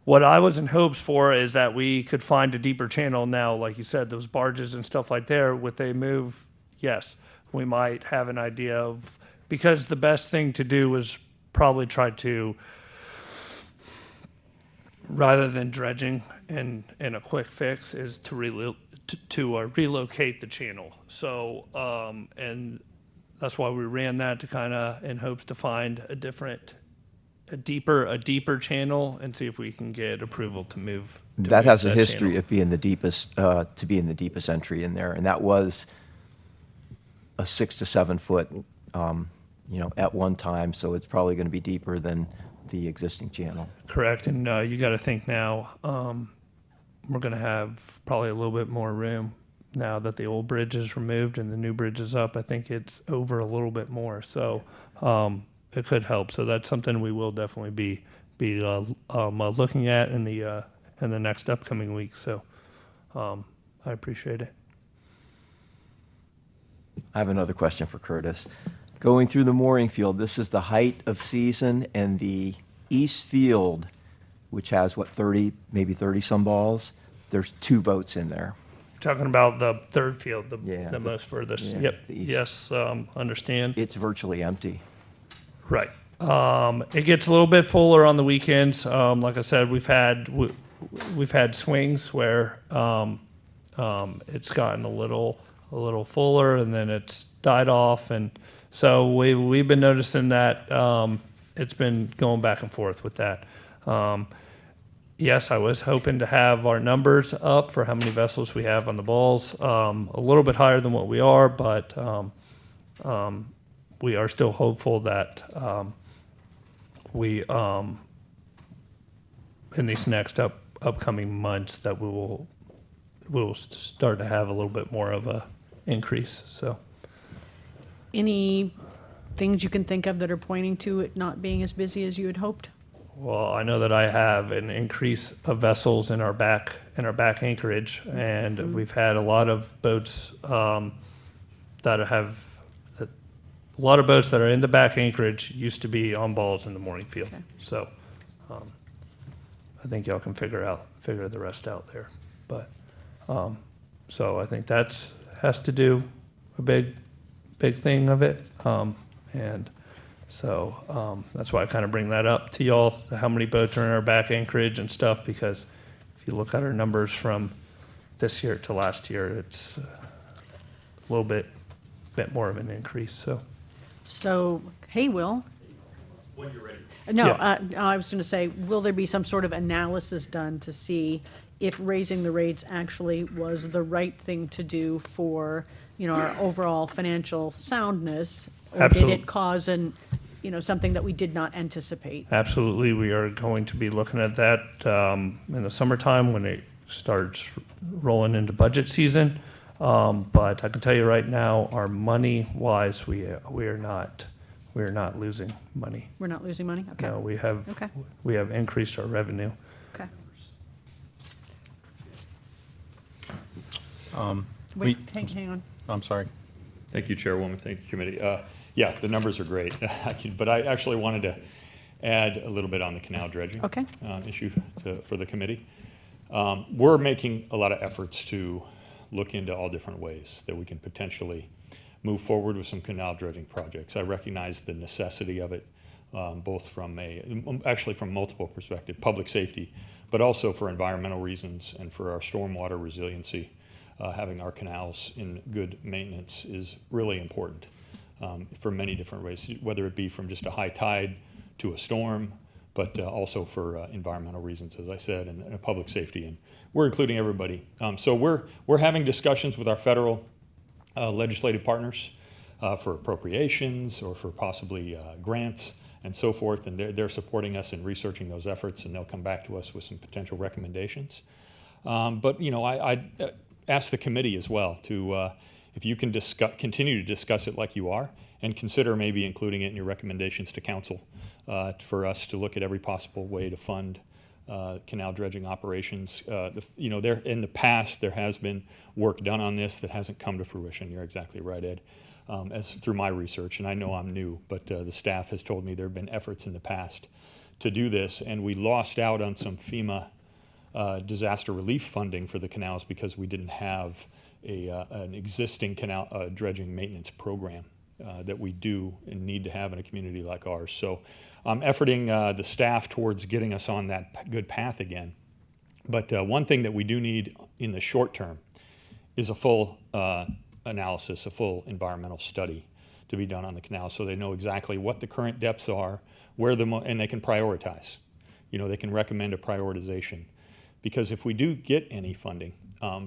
I was in hopes for is that we could find a deeper channel now. Like you said, those barges and stuff like there, would they move? Yes, we might have an idea of, because the best thing to do is probably try to, rather than dredging and a quick fix, is to relocate the channel. So, and that's why we ran that, to kind of in hopes to find a deeper channel and see if we can get approval to move. That has a that history channel. of being the deepest, to be in the deepest entry in there, and that was a 6 to 7 foot, at one time, so it's probably going to be deeper than the existing channel. Correct, and you got to think now, we're going to have probably a little bit more room now that the old bridge is removed and the new bridge is up. I think it's over a little bit more, so it could help. So that's something we will definitely be looking at in the next upcoming weeks. So I appreciate it. I have another question for Curtis. Going through the mooring field, this is the height of season, and the east field, which has, 30 some balls, there's 2 boats in there. Talking about the third field, Yeah, the most furthest. yeah, Yep. the east. Yes, understand. It's virtually empty. Right. It gets a little bit fuller on the weekends. Like I said, we've had swings where it's gotten a little fuller, and then it's died off, and so we've been noticing that it's been going back and forth with that. Yes, I was hoping to have our numbers up for how many vessels we have on the balls, a little bit higher than what we are, but we are still hopeful that we, in these next upcoming months, that we will start to have a little bit more of a increase. So, Any things you can think of that are pointing to it not being as busy as you had hoped? well, I know that I have an increase of vessels in our back anchorage, and we've had a lot of boats that are in the back anchorage used to be on balls in the mooring field. Okay. So I think y'all can figure the rest out there. But so I think has to do a big thing of it. And so that's why I kind of bring that up to y'all, how many boats are in our back anchorage and stuff, because if you look at our numbers from this year to last year, it's a little bit more of an increase. So, hey, Will. When you're ready. No, Yeah. I was going to say, will there be some sort of analysis done to see if raising the rates actually was the right thing to do for, our overall financial soundness? Or did Absolutely. it cause something that we did not anticipate? Absolutely, we are going to be looking at that in the summertime when it starts rolling into budget season. But I can tell you right now, our money-wise, we are not losing money. We're not losing money? Okay. No, Okay. we have increased our revenue. Okay. We- Wait, hang on. I'm sorry. Thank you, Chairwoman. Thank you, Committee. Yeah, the numbers are great, but I actually wanted to add a little bit on the canal dredging Okay. issue for the committee. We're making a lot of efforts to look into all different ways that we can potentially move forward with some canal dredging projects. I recognize the necessity of it, both from from multiple perspectives, public safety, but also for environmental reasons and for our stormwater resiliency. Having our canals in good maintenance is really important for many different ways, whether it be from just a high tide to a storm, but also for environmental reasons, as I said, and public safety. And we're including everybody. So we're having discussions with our federal legislative partners for appropriations or for possibly grants and so forth. And they're supporting us in researching those efforts, and they'll come back to us with some potential recommendations. But I ask the committee as well to if you can continue to discuss it like you are, and consider maybe including it in your recommendations to council for us to look at every possible way to fund canal dredging operations. There in the past there has been work done on this that hasn't come to fruition. You're exactly right, Ed. As through my research, and I know I'm new, but the staff has told me there have been efforts in the past to do this, and we lost out on some FEMA disaster relief funding for the canals because we didn't have an existing canal dredging maintenance program that we do and need to have in a community like ours. So I'm efforting the staff towards getting us on that good path again. But one thing that we do need in the short term is a full analysis, a full environmental study to be done on the canal, so they know exactly what the current depths are, and they can prioritize. They can recommend a prioritization. Because if we do get any funding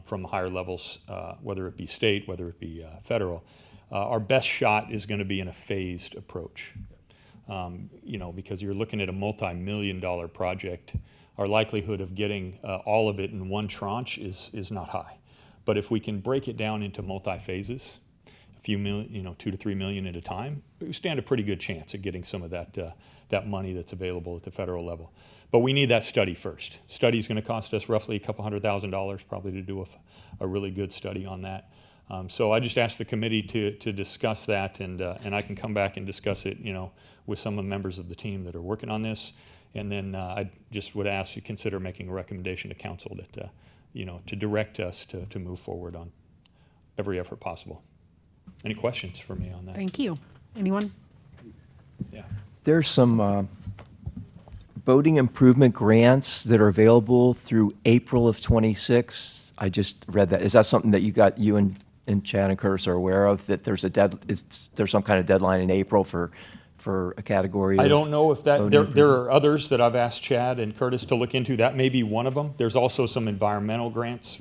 from higher levels, whether it be state, whether it be federal, our best shot is going to be in a phased approach. Because you're looking at a multi-million-dollar project, our likelihood of getting all of it in one tranche is not high. But if we can break it down into multi-phases, a few million, $2 to $3 million at a time, we stand a pretty good chance of getting some of that money that's available at the federal level. But we need that study first. Study's going to cost us roughly a couple $100,000 probably to do a really good study on that. So I just asked the committee to discuss that, and I can come back and discuss it, with some of the members of the team that are working on this. And then I just would ask you consider making a recommendation to council that, to direct us to move forward on every effort possible. Any questions for me on that? Thank you. Anyone? Yeah. There's some boating improvement grants that are available through April of '26. I just read that. Is that something that you and Chad and Curtis are aware of, that there's there's some kind of deadline in April for a category? I don't know if that, boating there are others that I've asked Chad and Curtis to look into. That may be one of them. There's also some environmental grants,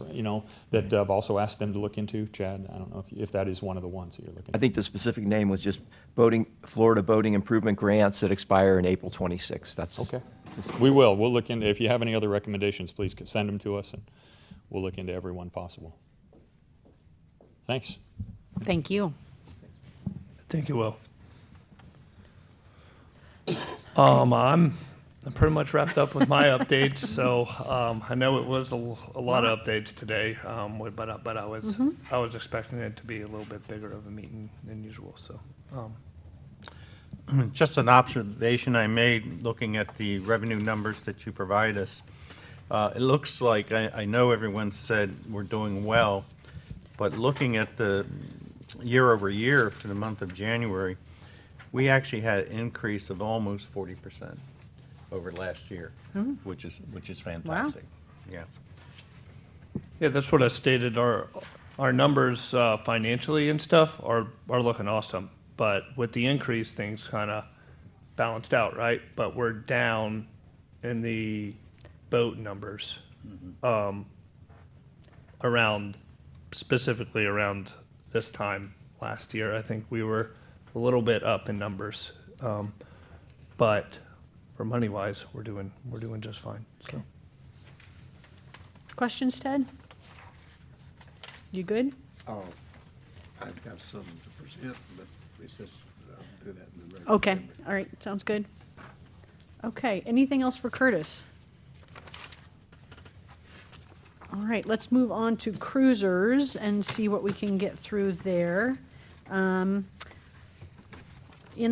that I've also asked them to look into. Chad, I don't know if that is one of the ones that you're looking I at. think the specific name was just Florida Boating Improvement Grants that expire in April 26. That's Okay. We'll look into, if you have any other recommendations, please send them to us, and we'll look into every one possible. Thanks. Thank you. Thank you, Will. I'm pretty much wrapped up with my updates. So I know it was a lot of updates today, but I was expecting it to be a little bit bigger of a meeting than usual. So Just an observation I made, looking at the revenue numbers that you provide us. It looks like, I know everyone said we're doing well, but looking at the year over year for the month of January, we actually had an increase of almost 40% over last year, which is fantastic. Yeah. yeah, that's what I stated. Our numbers financially and stuff are looking awesome, but with the increase, things kind of balanced out, right? But we're down in the boat numbers, specifically around this time last year. I think we were a little bit up in numbers, but for money wise, we're doing just fine. So. Questions, Ted? You good? Oh, I've got something to present, but it's just, I'll do that in the regular. Okay, all right, sounds good. Okay, anything else for Curtis? All right, let's move on to cruisers and see what we can get through there. In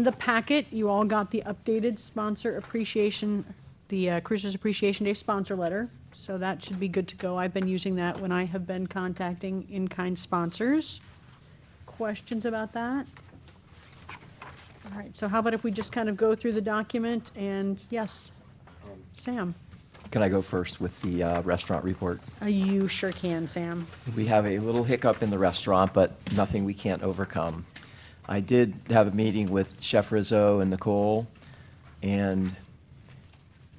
the packet, you all got the updated sponsor appreciation, the Cruisers Appreciation Day sponsor letter, so that should be good to go. I've been using that when I have been contacting in-kind sponsors. Questions about that? All right, so how about if we just kind of go through the document, and yes, Sam? Can I go first with the restaurant report? You sure can, Sam. We have a little hiccup in the restaurant, but nothing we can't overcome. I did have a meeting with Chef Rizzo and Nicole, and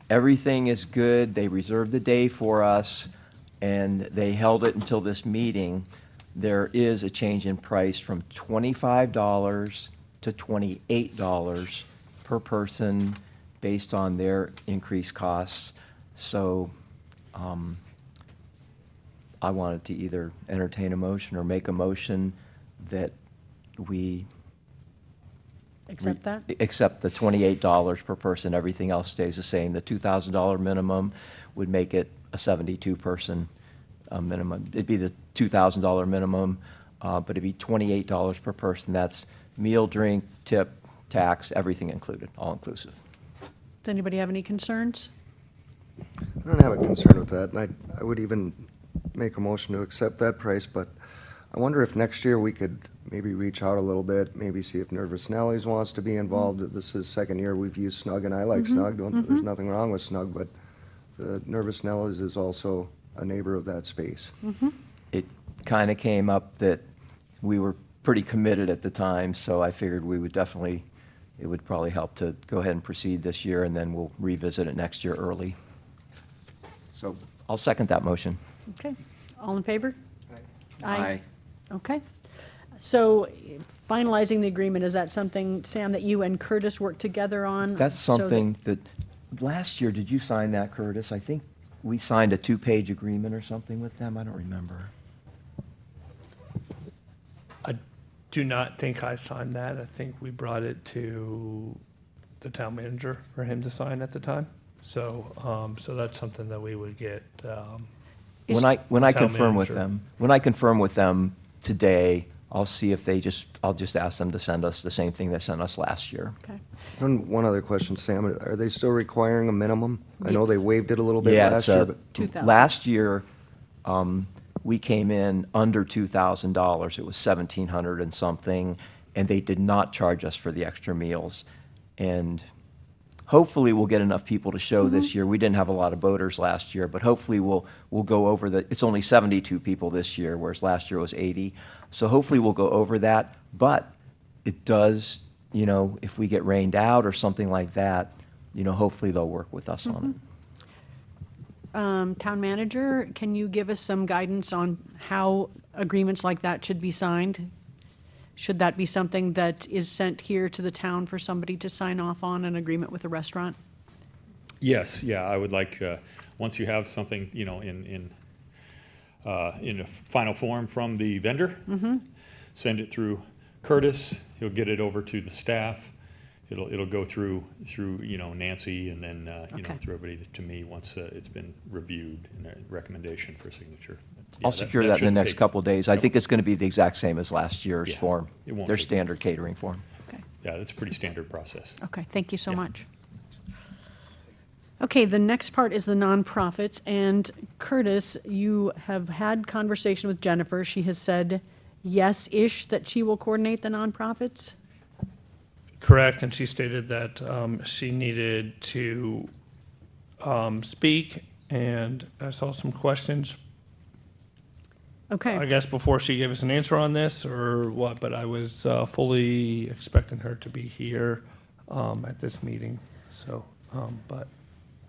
everything is good. They reserved the day for us, and they held it until this meeting. There is a change in price from $25 to $28 per person based on their increased costs. So I wanted to either entertain a motion or make a motion that we Accept that? accept the $28 per person, everything else stays the same. The $2,000 minimum would make it a 72-person minimum. It'd be the $2,000 minimum, but it'd be $28 per person. That's meal, drink, tip, tax, everything included, all inclusive. Does anybody have any concerns? I don't have a concern with that, and I would even make a motion to accept that price, but I wonder if next year we could maybe reach out a little bit, maybe see if Nervous Nellies wants to be involved. This is second year we've used Snug, and I like Snug. There's nothing wrong with Snug, but the Nervous Nellies is also a neighbor of that space. It kind of came up that we were pretty committed at the time, so I figured we would definitely, it would probably help to go ahead and proceed this year, and then we'll revisit it next year early. So I'll second that motion. Okay, all in favor? Aye. Okay. So finalizing the agreement, is that something, Sam, that you and Curtis worked together on? That's so that- something that, last year, did you sign that, Curtis? I think we signed a 2-page agreement or something with them. I don't remember. I do not think I signed that. I think we brought it to the town manager for him to sign at the time. So, so that's something that we would get, Is- When I Town confirm with manager. them today, I'll see if I'll just ask them to send us the same thing they sent us last year. Okay. And one other question, Sam, are they still requiring a minimum? I know they Yes. waived it a little bit Yeah, last it's year, a, but 2,000. last year, we came in under $2,000. It was 1,700 and something, and they did not charge us for the extra meals. And hopefully we'll get enough people to show this year. We didn't have a lot of boaters last year, but hopefully we'll go over it's only 72 people this year, whereas last year was 80. So hopefully we'll go over that, but it does, if we get rained out or something like that, hopefully they'll work with us on it. Town manager, can you give us some guidance on how agreements like that should be signed? Should that be something that is sent here to the town for somebody to sign off on an agreement with a restaurant? Yes, yeah, I would like, once you have something, in a final form from the vendor, send it through Curtis, he'll get it over to the staff. It'll go through, Nancy and then, Okay. through everybody to me once it's been reviewed and a recommendation for signature. I'll Yeah, secure that in the shouldn't next take- couple of days. I Yep. think it's going to be the exact same as last year's Yeah, form. it won't Their take- standard catering form. Okay, Yeah, it's a pretty standard process. okay, thank you so Yeah. much. Okay, the next part is the nonprofits, and Curtis, you have had conversation with Jennifer. She has said yes-ish that she will coordinate the nonprofits? correct, and she stated that she needed to speak, and I saw some questions, I Okay, guess, before she gave us an answer on this or what, but I was fully expecting her to be here at this meeting, so, but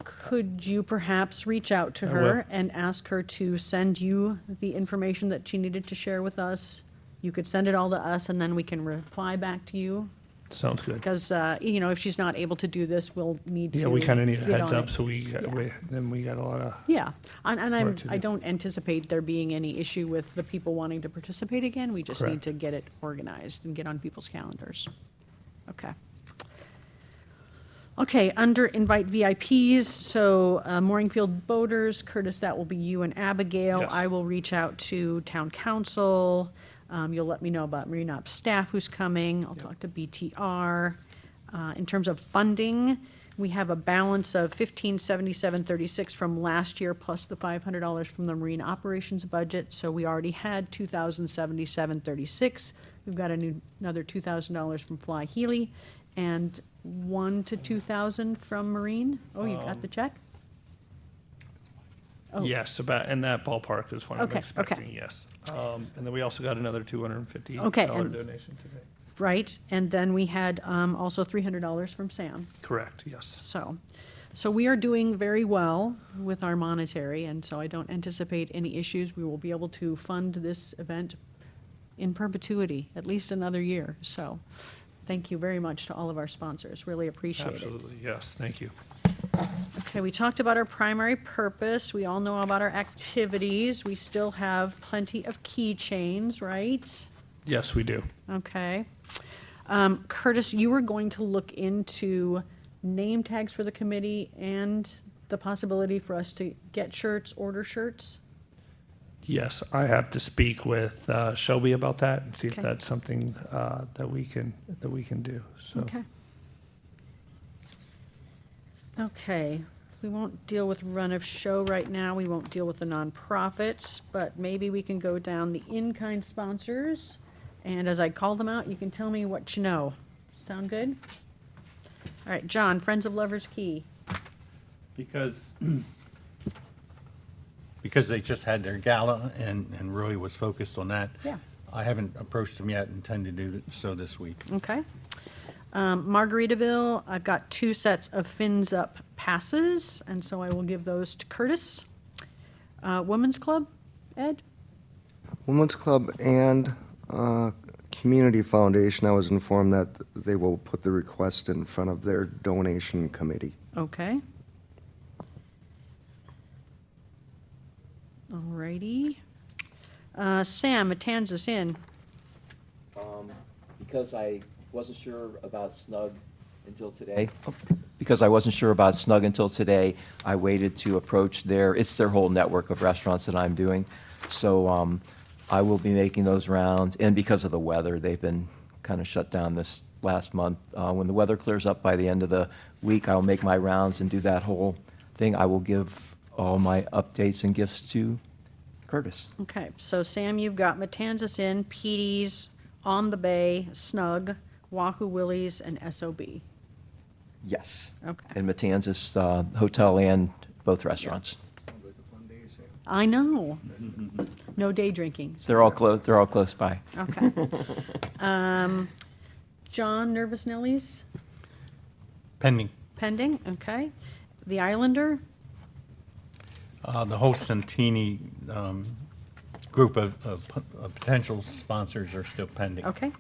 could you perhaps reach out to I her will. and ask her to send you the information that she needed to share with us? You could send it all to us, and then we can reply back to you. sounds good. Because, if she's not able to do this, we'll need to. Yeah, we kind of need a get heads on up, it. so we Yeah. got a lot of, Yeah, and work to I do. don't anticipate there being any issue with the people wanting to participate again. We just need Correct. to get it organized and get on people's calendars. Okay. Okay, under invite VIPs, so Mooringfield Boaters, Curtis, that will be you and Abigail. Yes. I will reach out to town council. You'll let me know about Marine Ops staff who's coming. I'll talk to BTR. In terms of funding, we have a balance of $1577.36 from last year, plus the $500 from the Marine Operations budget. So we already had $2,077.36. We've got another $2,000 from Fly Healy, and $1,000 to $2,000 from Marine. Oh, you got the check? Oh. yes, about, in that ballpark is what I'm Okay, okay. expecting, yes. And then we also got another $250 Okay, and- donation today. Right, and then we had also $300 from Sam. Correct, yes. So we are doing very well with our monetary, and so I don't anticipate any issues. We will be able to fund this event in perpetuity, at least another year. So thank you very much to all of our sponsors, really appreciate it. Absolutely, yes, thank you. Okay, we talked about our primary purpose. We all know about our activities. We still have plenty of keychains, right? Yes, we do. Okay. Curtis, you were going to look into name tags for the committee and the possibility for us to get shirts, order shirts? Yes, I have to speak with Shelby about that and see if Okay. that's something that we can do. So. Okay. Okay, we won't deal with run of show right now. We won't deal with the nonprofits, but maybe we can go down the in-kind sponsors. And as I call them out, you can tell me what you know. Sound good? All right, John, Friends of Lovers Key. Because they just had their gala and Roy was focused on that. Yeah. I haven't approached them yet, intend to do so this week. Okay. Margaritaville, I've got 2 sets of Fins Up passes, and so I will give those to Curtis. Women's Club, Ed? Women's Club and Community Foundation, I was informed that they will put the request in front of their donation committee. Okay. Alrighty. Sam, Matanzas Inn. Because I wasn't sure about Snug until today. Because I wasn't sure about Snug until today, I waited to approach it's their whole network of restaurants that I'm doing. So I will be making those rounds, and because of the weather, they've been kind of shut down this last month. When the weather clears up by the end of the week, I'll make my rounds and do that whole thing. I will give all my updates and gifts to Curtis. Okay, so Sam, you've got Matanzas Inn, Petey's, On the Bay, Snug, Wahoo Willie's, and SOB. Yes. Okay. And Matanzas Hotel and both restaurants. I know. No day drinking. They're all close. They're all close by. Okay. John, Nervous Nellies, Pending. pending, okay. The Islander, The whole Santini group of potential sponsors are still pending. okay.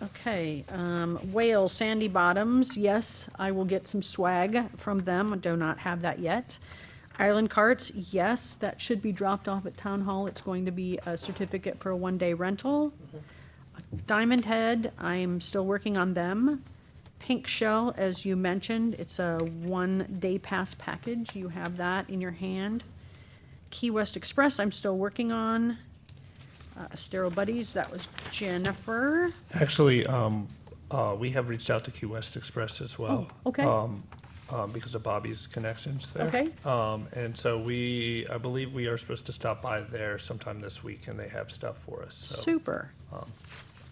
Okay, Wales, Sandy Bottoms, yes, I will get some swag from them, I do not have that yet. Island Carts, yes, that should be dropped off at Town Hall, it's going to be a certificate for a one-day rental. Diamond Head, I'm still working on them. Pink Shell, as you mentioned, it's a one-day pass package, you have that in your hand. Key West Express, I'm still working on. Estero Buddies, that was Jennifer. Actually, we have reached out to Key West Express as well. Oh, okay. Because of Bobby's connections there. Okay. And so I believe we are supposed to stop by there sometime this week, and they have stuff for us. So, Super.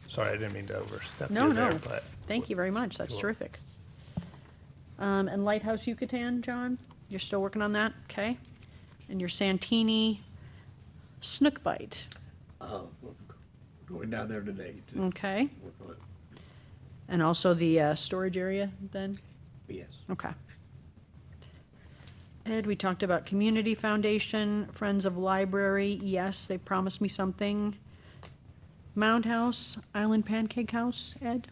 sorry, I didn't mean to overstep No, you there, no. but Thank you very much. That's You're terrific. And Lighthouse Yucatan, John, you're still working on that? Okay. And your Santini Snook Bite. Going down there today to Okay. work on it. And also the storage area then? Yes. Okay. Ed, we talked about Community Foundation, Friends of Library. Yes, they promised me something. Mound House, Island Pancake House, Ed?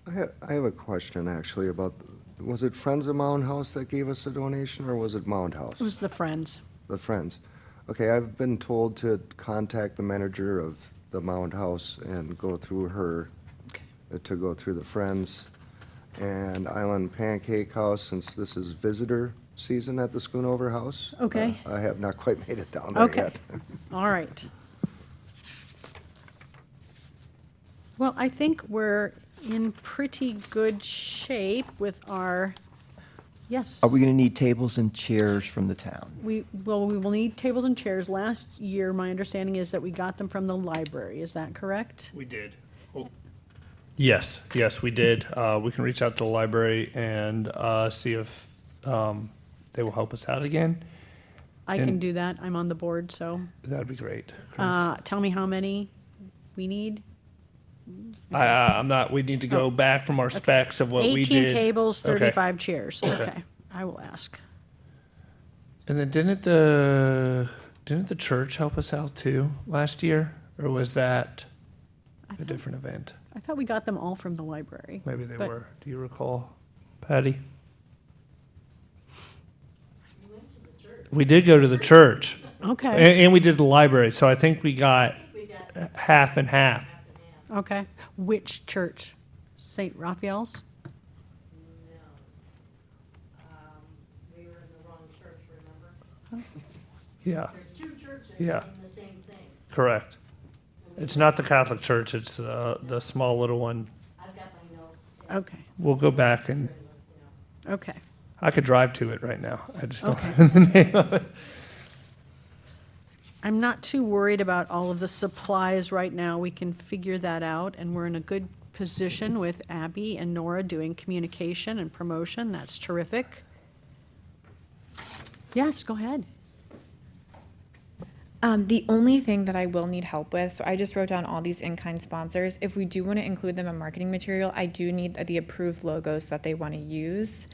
I have a question actually about, was it Friends of Mound House that gave us a donation, or was it Mound House? It was the Friends. The Friends. Okay, I've been told to contact the manager of the Mound House and go through her, Okay. to go through the Friends and Island Pancake House, since this is visitor season at the Schoonover House. Okay. I have not quite made it down there Okay. yet. All right. Well, I think we're in pretty good shape with our, yes. Are we going to need tables and chairs from the town? We will need tables and chairs. Last year, my understanding is that we got them from the library. Is that correct? we did. Yes, we did. We can reach out to the library and see if they will help us out again. I can And- do that. I'm on the board, so. That'd be great. Chris. Tell me how many we need. I'm not, we need to go back from our specs of what we 18 did. tables, Okay. 35 chairs. Okay, I will ask. And then didn't the church help us out too last year? Or was that a different event? I thought we got them all from the library. Maybe they But- were. Do you recall, Patty? We did go to the church. Okay. And we did the library, so I think we got half and half. Okay. Which church? St. Raphael's? We were in the wrong church, remember? Yeah, There's two churches Yeah. doing the same thing. correct. It's not the Catholic Church, it's the small little one. I've got my notes. Okay, We'll go back and, okay. I could drive to it right now. I just don't Okay. have the name of it. I'm not too worried about all of the supplies right now. We can figure that out, and we're in a good position with Abby and Nora doing communication and promotion. That's terrific. Yes, go ahead. The only thing that I will need help with, so I just wrote down all these in-kind sponsors. If we do want to include them in marketing material, I do need the approved logos that they want to use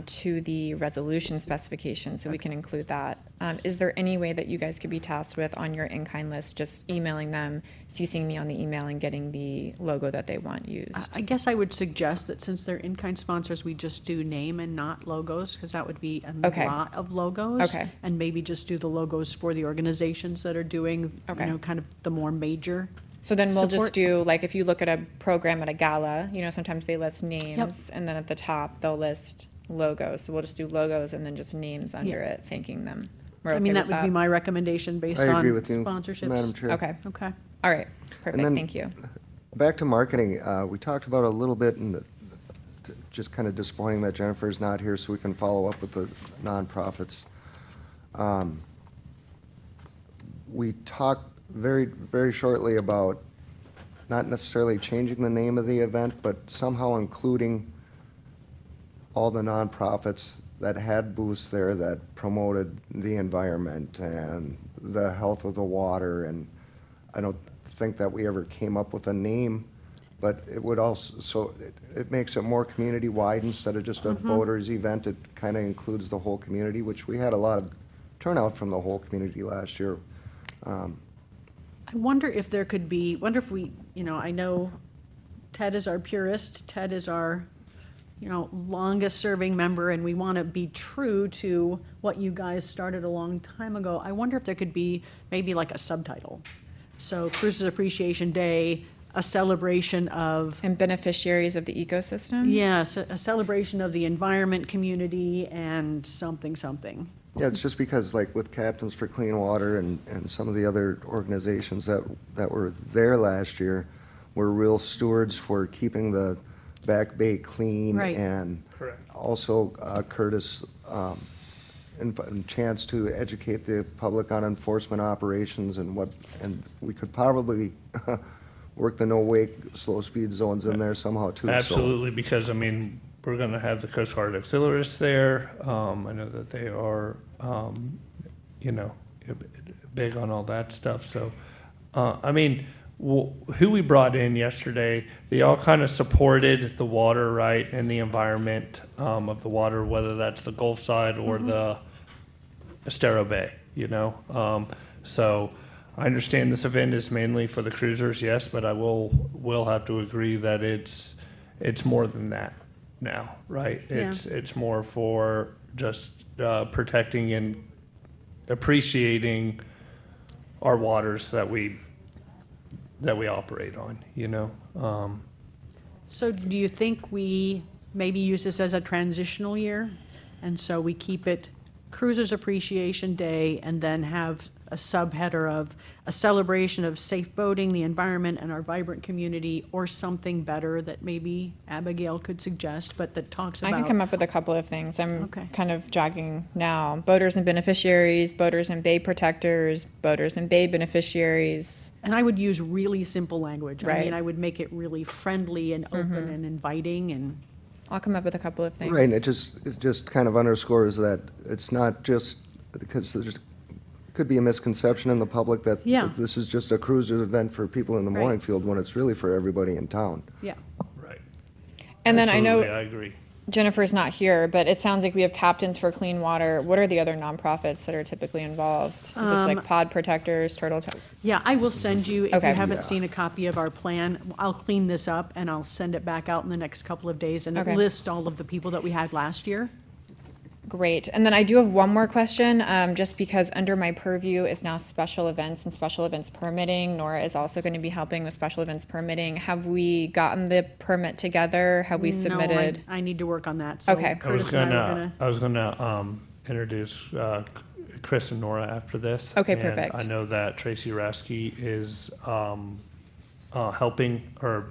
to the resolution specification, so we can include that. Is there any way that you guys could be tasked with on your in-kind list, just emailing them, CCing me on the email, and getting the logo that they want used? I guess I would suggest that since they're in-kind sponsors, we just do name and not logos, because that would be a Okay. lot of logos. Okay. And maybe just do the logos for the organizations that are doing, you Okay. know, kind of the more major. So then we'll Support. just do, like, if you look at a program at a gala, you know, sometimes they list names, and then at the top, they'll list logos. So we'll just do logos and then just names under Yeah. it, thanking them. We're I mean, okay that with would be my recommendation based I on agree with you, sponsorships. Madam Chair. Okay, Okay. all right, perfect, then- thank you. Back to marketing, we talked about a little bit, and just kind of disappointing that Jennifer's not here so we can follow up with the nonprofits. We talked very, very shortly about not necessarily changing the name of the event, but somehow including all the nonprofits that had booths there that promoted the environment and the health of the water. And I don't think that we ever came up with a name, but it would also, so it makes it more community-wide instead of just a voters event. It kind of includes the whole community, which we had a lot of turnout from the whole community last year. I wonder if there could be, wonder if we, you know, I know Ted is our purist, Ted is our, you know, longest-serving member, and we want to be true to what you guys started a long time ago. I wonder if there could be maybe like a subtitle. So Cruisers Appreciation Day, a celebration of, And beneficiaries of the ecosystem? yes, a celebration of the environment community and something, something. Yeah, it's just because like with Captains for Clean Water and some of the other organizations that were there last year were real stewards for keeping the Back Bay clean. Right. And Correct. also Curtis, and chance to educate the public on enforcement operations and and we could probably work the no-wake, slow-speed zones in there somehow too. so- Absolutely, because, I mean, we're gonna have the Coast Guard auxiliaries there. I know that they are, you know, big on all that stuff, so, I mean, who we brought in yesterday, they all kind of supported the water, right, and the environment, of the water, whether that's the Gulf side or the Estero Bay, you know? So I understand this event is mainly for the cruisers, yes, but I will have to agree that it's more than that now, right? Yeah. It's more for just protecting and appreciating our waters that we operate on, you know? So do you think we maybe use this as a transitional year? And so we keep it Cruisers Appreciation Day and then have a subheader of a celebration of safe boating, the environment, and our vibrant community, or something better that maybe Abigail could suggest, but that talks I about. can come up with a couple of things. I'm Okay. kind of jogging now. Boaters and beneficiaries, boaters and bay protectors, boaters and bay beneficiaries. And I would use really simple language. I mean, Right. I would make it really friendly and open and inviting and. I'll come up with a couple of things. Right, and it just kind of underscores that it's not just, because there's, could be a misconception in the public that Yeah. this is just a cruiser event for people in the Right. mooring field, when it's really for everybody in town. Yeah. Right. And then I know Absolutely, I agree. Jennifer's not here, but it sounds like we have Captains for Clean Water. What are the other nonprofits that are typically involved? Is this like pod protectors, turtle? Yeah, I will send you, if you Okay. haven't Yeah. seen a copy of our plan, I'll clean this up and I'll send it back out in the next couple of days and Okay. list all of the people that we had last year. Great. And then I do have one more question, just because under my purview is now special events and special events permitting. Nora is also going to be helping with special events permitting. Have we gotten the permit together? Have we No, submitted? I need to work on that. So Okay. Curtis and I were gonna, I was gonna introduce Chris and Nora after this. Okay, And perfect. I know that Tracy Rasky is helping, or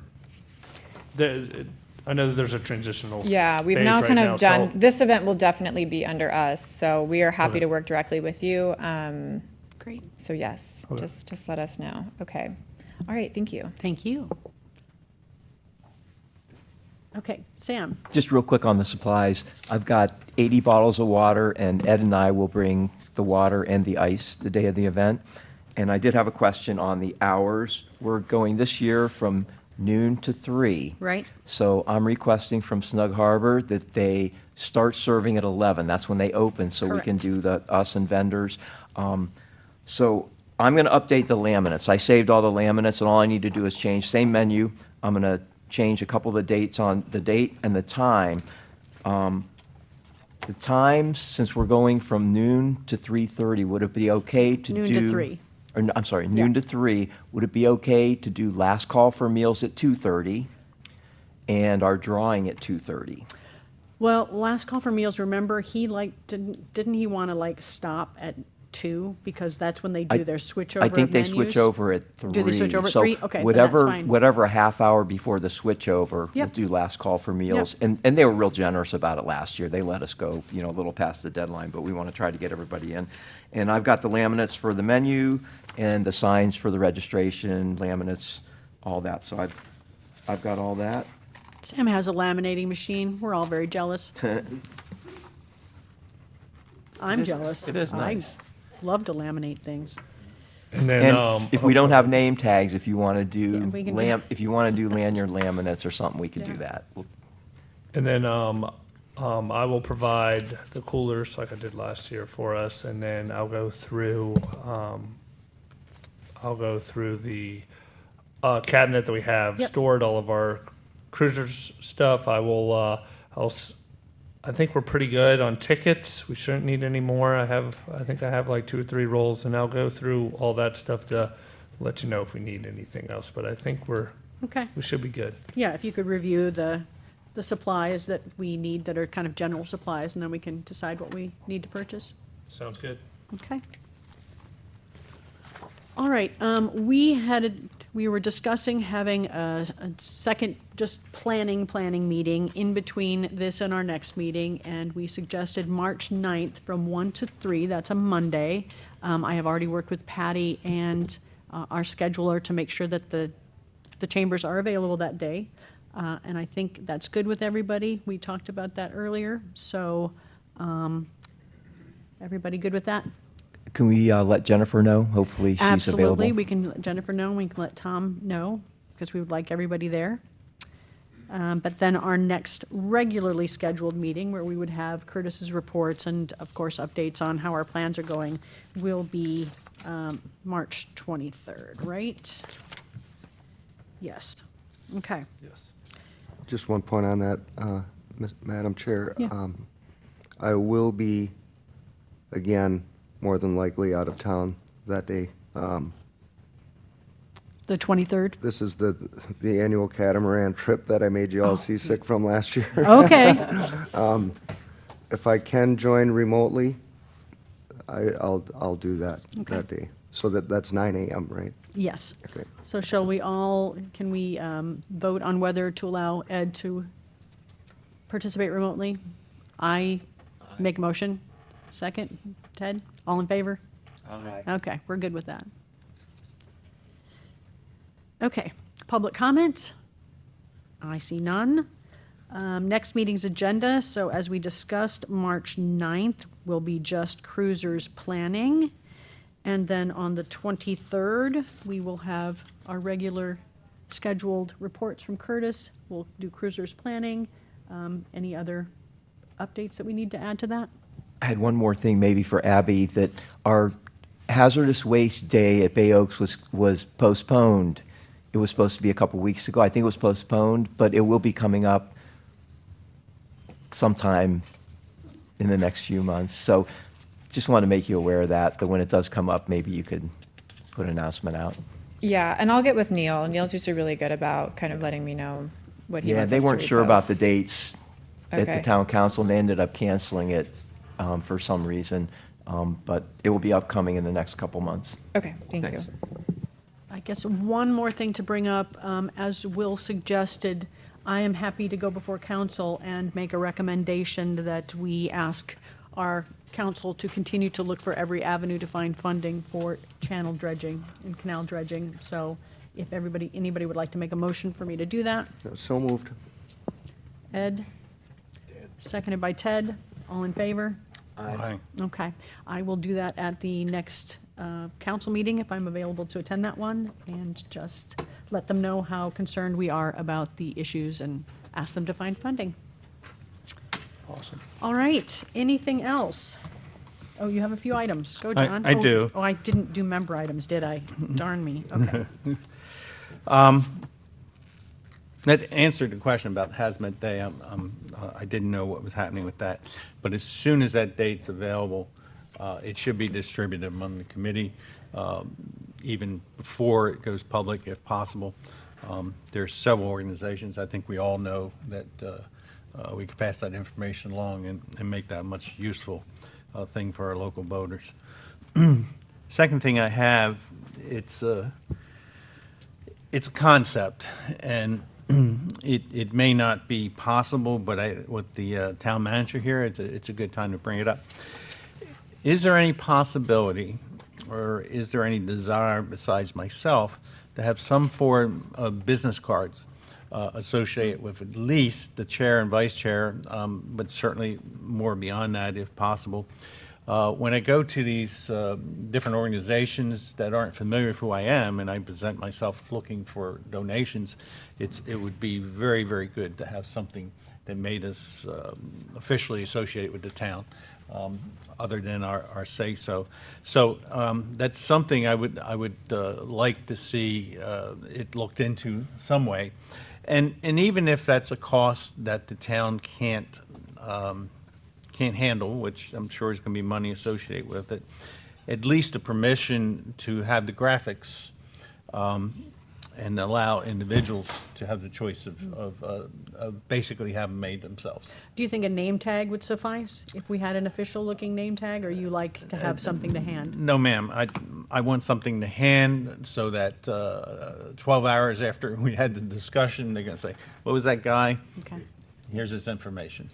I know that there's a transitional Yeah, we've phase now right kind now, of done, so- this event will definitely be under us, so we are happy Okay. to work directly with you. great, So yes, Okay. just let us know. Okay. All right, thank you. thank you. Okay, Sam, Just real quick on the supplies, I've got 80 bottles of water, and Ed and I will bring the water and the ice the day of the event. And I did have a question on the hours. We're going this year from noon to 3. right? So I'm requesting from Snug Harbor that they start serving at 11. That's when they open, so we can Correct. do us and vendors. So I'm going to update the laminates. I saved all the laminates, and all I need to do is change, same menu. I'm going to change a couple of the dates on the date and the time. The times, since we're going from noon to 3:30, would it be okay to do? Noon to 3. Or, I'm sorry, noon to 3. Would it be okay to do last call for meals at 2:30 and our drawing at 2:30? Well, last call for meals, remember, he didn't he want to stop at 2? Because that's when they do their switch over I of think they menus? switch over at 3. Do they switch over at So 3? Okay, then that's whatever, fine. whatever a half hour before the switch over, we'll Yep. do last call for meals. Yep. And they were real generous about it last year. They let us go, a little past the deadline, but we want to try to get everybody in. And I've got the laminates for the menu and the signs for the registration, laminates, all that. So I've got all that. Sam has a laminating machine. We're all very jealous. I'm jealous. it is nice. I love to laminate things. And then, And if we don't have name tags, if you want to Yeah, do we can do- if you want to do lanyard laminates or something, we could do Yeah. that. We'll- and then I will provide the coolers like I did last year for us, and then I'll go through the cabinet that we have Yep. stored all of our cruisers stuff. I think we're pretty good on tickets. We shouldn't need any more. I think I have like 2 or 3 rolls, and I'll go through all that stuff to let you know if we need anything else. But I think Okay. we should be good. Yeah, if you could review the supplies that we need that are kind of general supplies, and then we can decide what we need to purchase. Sounds good. Okay. All right, we were discussing having a second, just planning meeting in between this and our next meeting, and we suggested March 9th from 1 to 3, that's a Monday. I have already worked with Patty and our scheduler to make sure that the chambers are available that day. And I think that's good with everybody. We talked about that earlier, so, everybody good with that? Can we let Jennifer know? Hopefully she's available. Absolutely, we can let Jennifer know, we can let Tom know, because we would like everybody there. But then our next regularly scheduled meeting, where we would have Curtis's reports and, of course, updates on how our plans are going, will be March 23rd, right? Yes. Okay. Just one point on that, Madam Chair. Yeah. I will be, again, more than likely out of town that day. The 23rd? This is the annual catamaran trip that I made you all seasick from last year. Okay. If I can join remotely, I'll do that Okay. that day. So that's 9 a.m., right? Yes. Okay. So shall we all, can we vote on whether to allow Ed to participate remotely? I make a motion. Second, Ted? All in favor? Okay, we're good with that. Okay, public comment? I see none. Next meeting's agenda, so as we discussed, March 9th will be just cruisers planning. And then on the 23rd, we will have our regular scheduled reports from Curtis. We'll do cruisers planning. Any other updates that we need to add to that? I had one more thing maybe for Abby, that our hazardous waste day at Bay Oaks was postponed. It was supposed to be a couple weeks ago. I think it was postponed, but it will be coming up sometime in the next few months. So just want to make you aware of that when it does come up, maybe you could put an announcement out. Yeah, and I'll get with Neil. Neil's usually really good about kind of letting me know what he Yeah, wants they us to weren't sure about the repost. dates at the Okay. town council, and they ended up canceling it for some reason. But it will be upcoming in the next couple months. Okay, thank you. Thanks. I guess one more thing to bring up, as Will suggested, I am happy to go before council and make a recommendation that we ask our council to continue to look for every avenue to find funding for channel dredging and canal dredging. So if anybody would like to make a motion for me to do that, So moved. Ed? Seconded by Ted, all in favor? Aye. Okay, I will do that at the next council meeting if I'm available to attend that one, and just let them know how concerned we are about the issues and ask them to find funding. Awesome. All right, anything else? Oh, you have a few items. Go, I- John. I Oh, do. Oh, I didn't do member items, did I? Darn me, okay. That answered the question about Hazmat Day. I didn't know what was happening with that. But as soon as that date's available, it should be distributed among the committee, even before it goes public, if possible. There's several organizations, I think we all know, that we could pass that information along and make that a much useful thing for our local voters. Second thing I have, it's a concept, and it may not be possible, but with the town manager here, it's a good time to bring it up. Is there any possibility, or is there any desire besides myself, to have some form of business cards associated with at least the chair and vice chair, but certainly more beyond that if possible? When I go to these different organizations that aren't familiar with who I am, and I present myself looking for donations, it would be very, very good to have something that made us officially associated with the town, other than our say-so. So that's something I would like to see it looked into some way. And even if that's a cost that the town can't handle, which I'm sure is going to be money associated with it, at least a permission to have the graphics and allow individuals to have the choice of basically have them made themselves. Do you think a name tag would suffice if we had an official-looking name tag, or you like to have something to hand? No, ma'am. I want something to hand so that 12 hours after we had the discussion, they're going to say, what was that guy? Okay. Here's his information.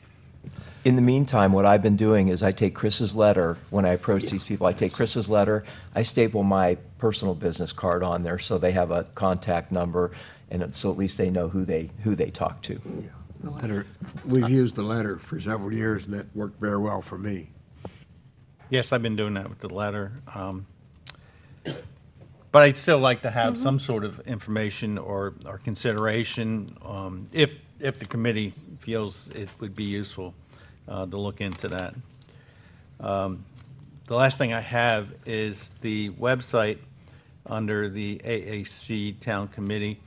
In the meantime, what I've been doing is I take Chris's letter, when I approach these people, I take Chris's letter, I staple my personal business card on there so they have a contact number, and so at least they know who they talk to. The letter, we've used the letter for several years, and that worked very well for me. Yes, I've been doing that with the letter. But I'd still like to have some sort of information or consideration, if the committee feels it would be useful to look into that. The last thing I have is the website under the AAC Town Committee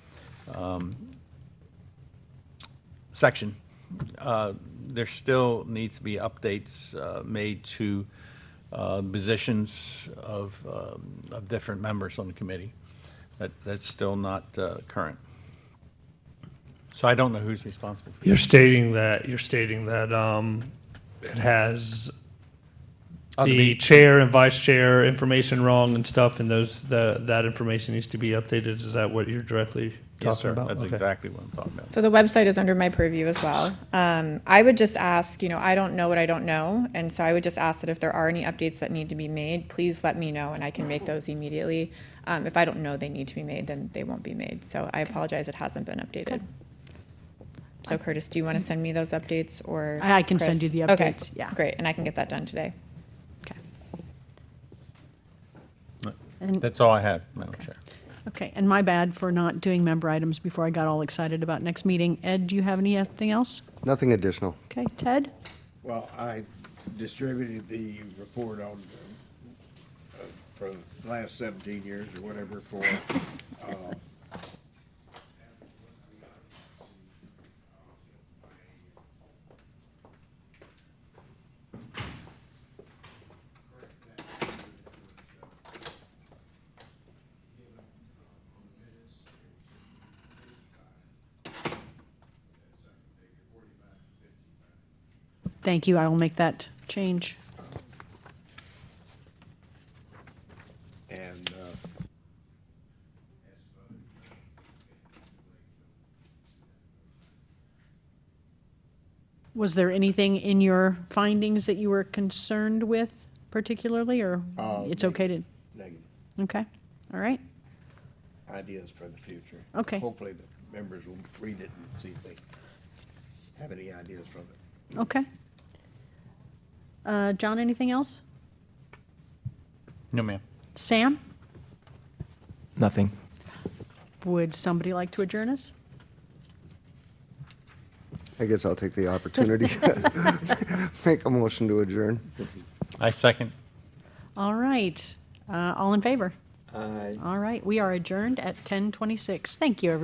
section. There still needs to be updates made to positions of different members on the committee. That's still not current. So I don't know who's responsible for You're stating that it has the chair and vice chair information wrong and stuff, and that information needs to be updated. Is that what you're directly Yes, talking sir. about? That's Okay. exactly what I'm talking about. So the website is under my purview as well. I would just ask, I don't know what I don't know, and so I would just ask that if there are any updates that need to be made, please let me know, and I can make those immediately. If I don't know they need to be made, then they won't be made. So I apologize, it hasn't been updated. So Curtis, do you want to send me those updates, or I can send you Chris? the Okay, updates, yeah. great, and I can get that done today. Okay. And, That's all I have, Madam Chair. okay, and my bad for not doing member items before I got all excited about next meeting. Ed, do you have anything else? Nothing additional. Okay, Ted? Well, I distributed the report on, for the last 17 years or whatever for, Thank you. I will make that change. And Was there anything in your findings that you were concerned with particularly, or it's okay to? negative Okay, all right, ideas for the future. Okay. Hopefully the members will read it and see if they have any ideas from it. okay. John, anything else? No, ma'am. Sam, Nothing. would somebody like to adjourn us? I guess I'll take the opportunity to make a motion to adjourn. I second. All right, all in favor? Aye. All right, we are adjourned at 10:26. Thank you, everyone.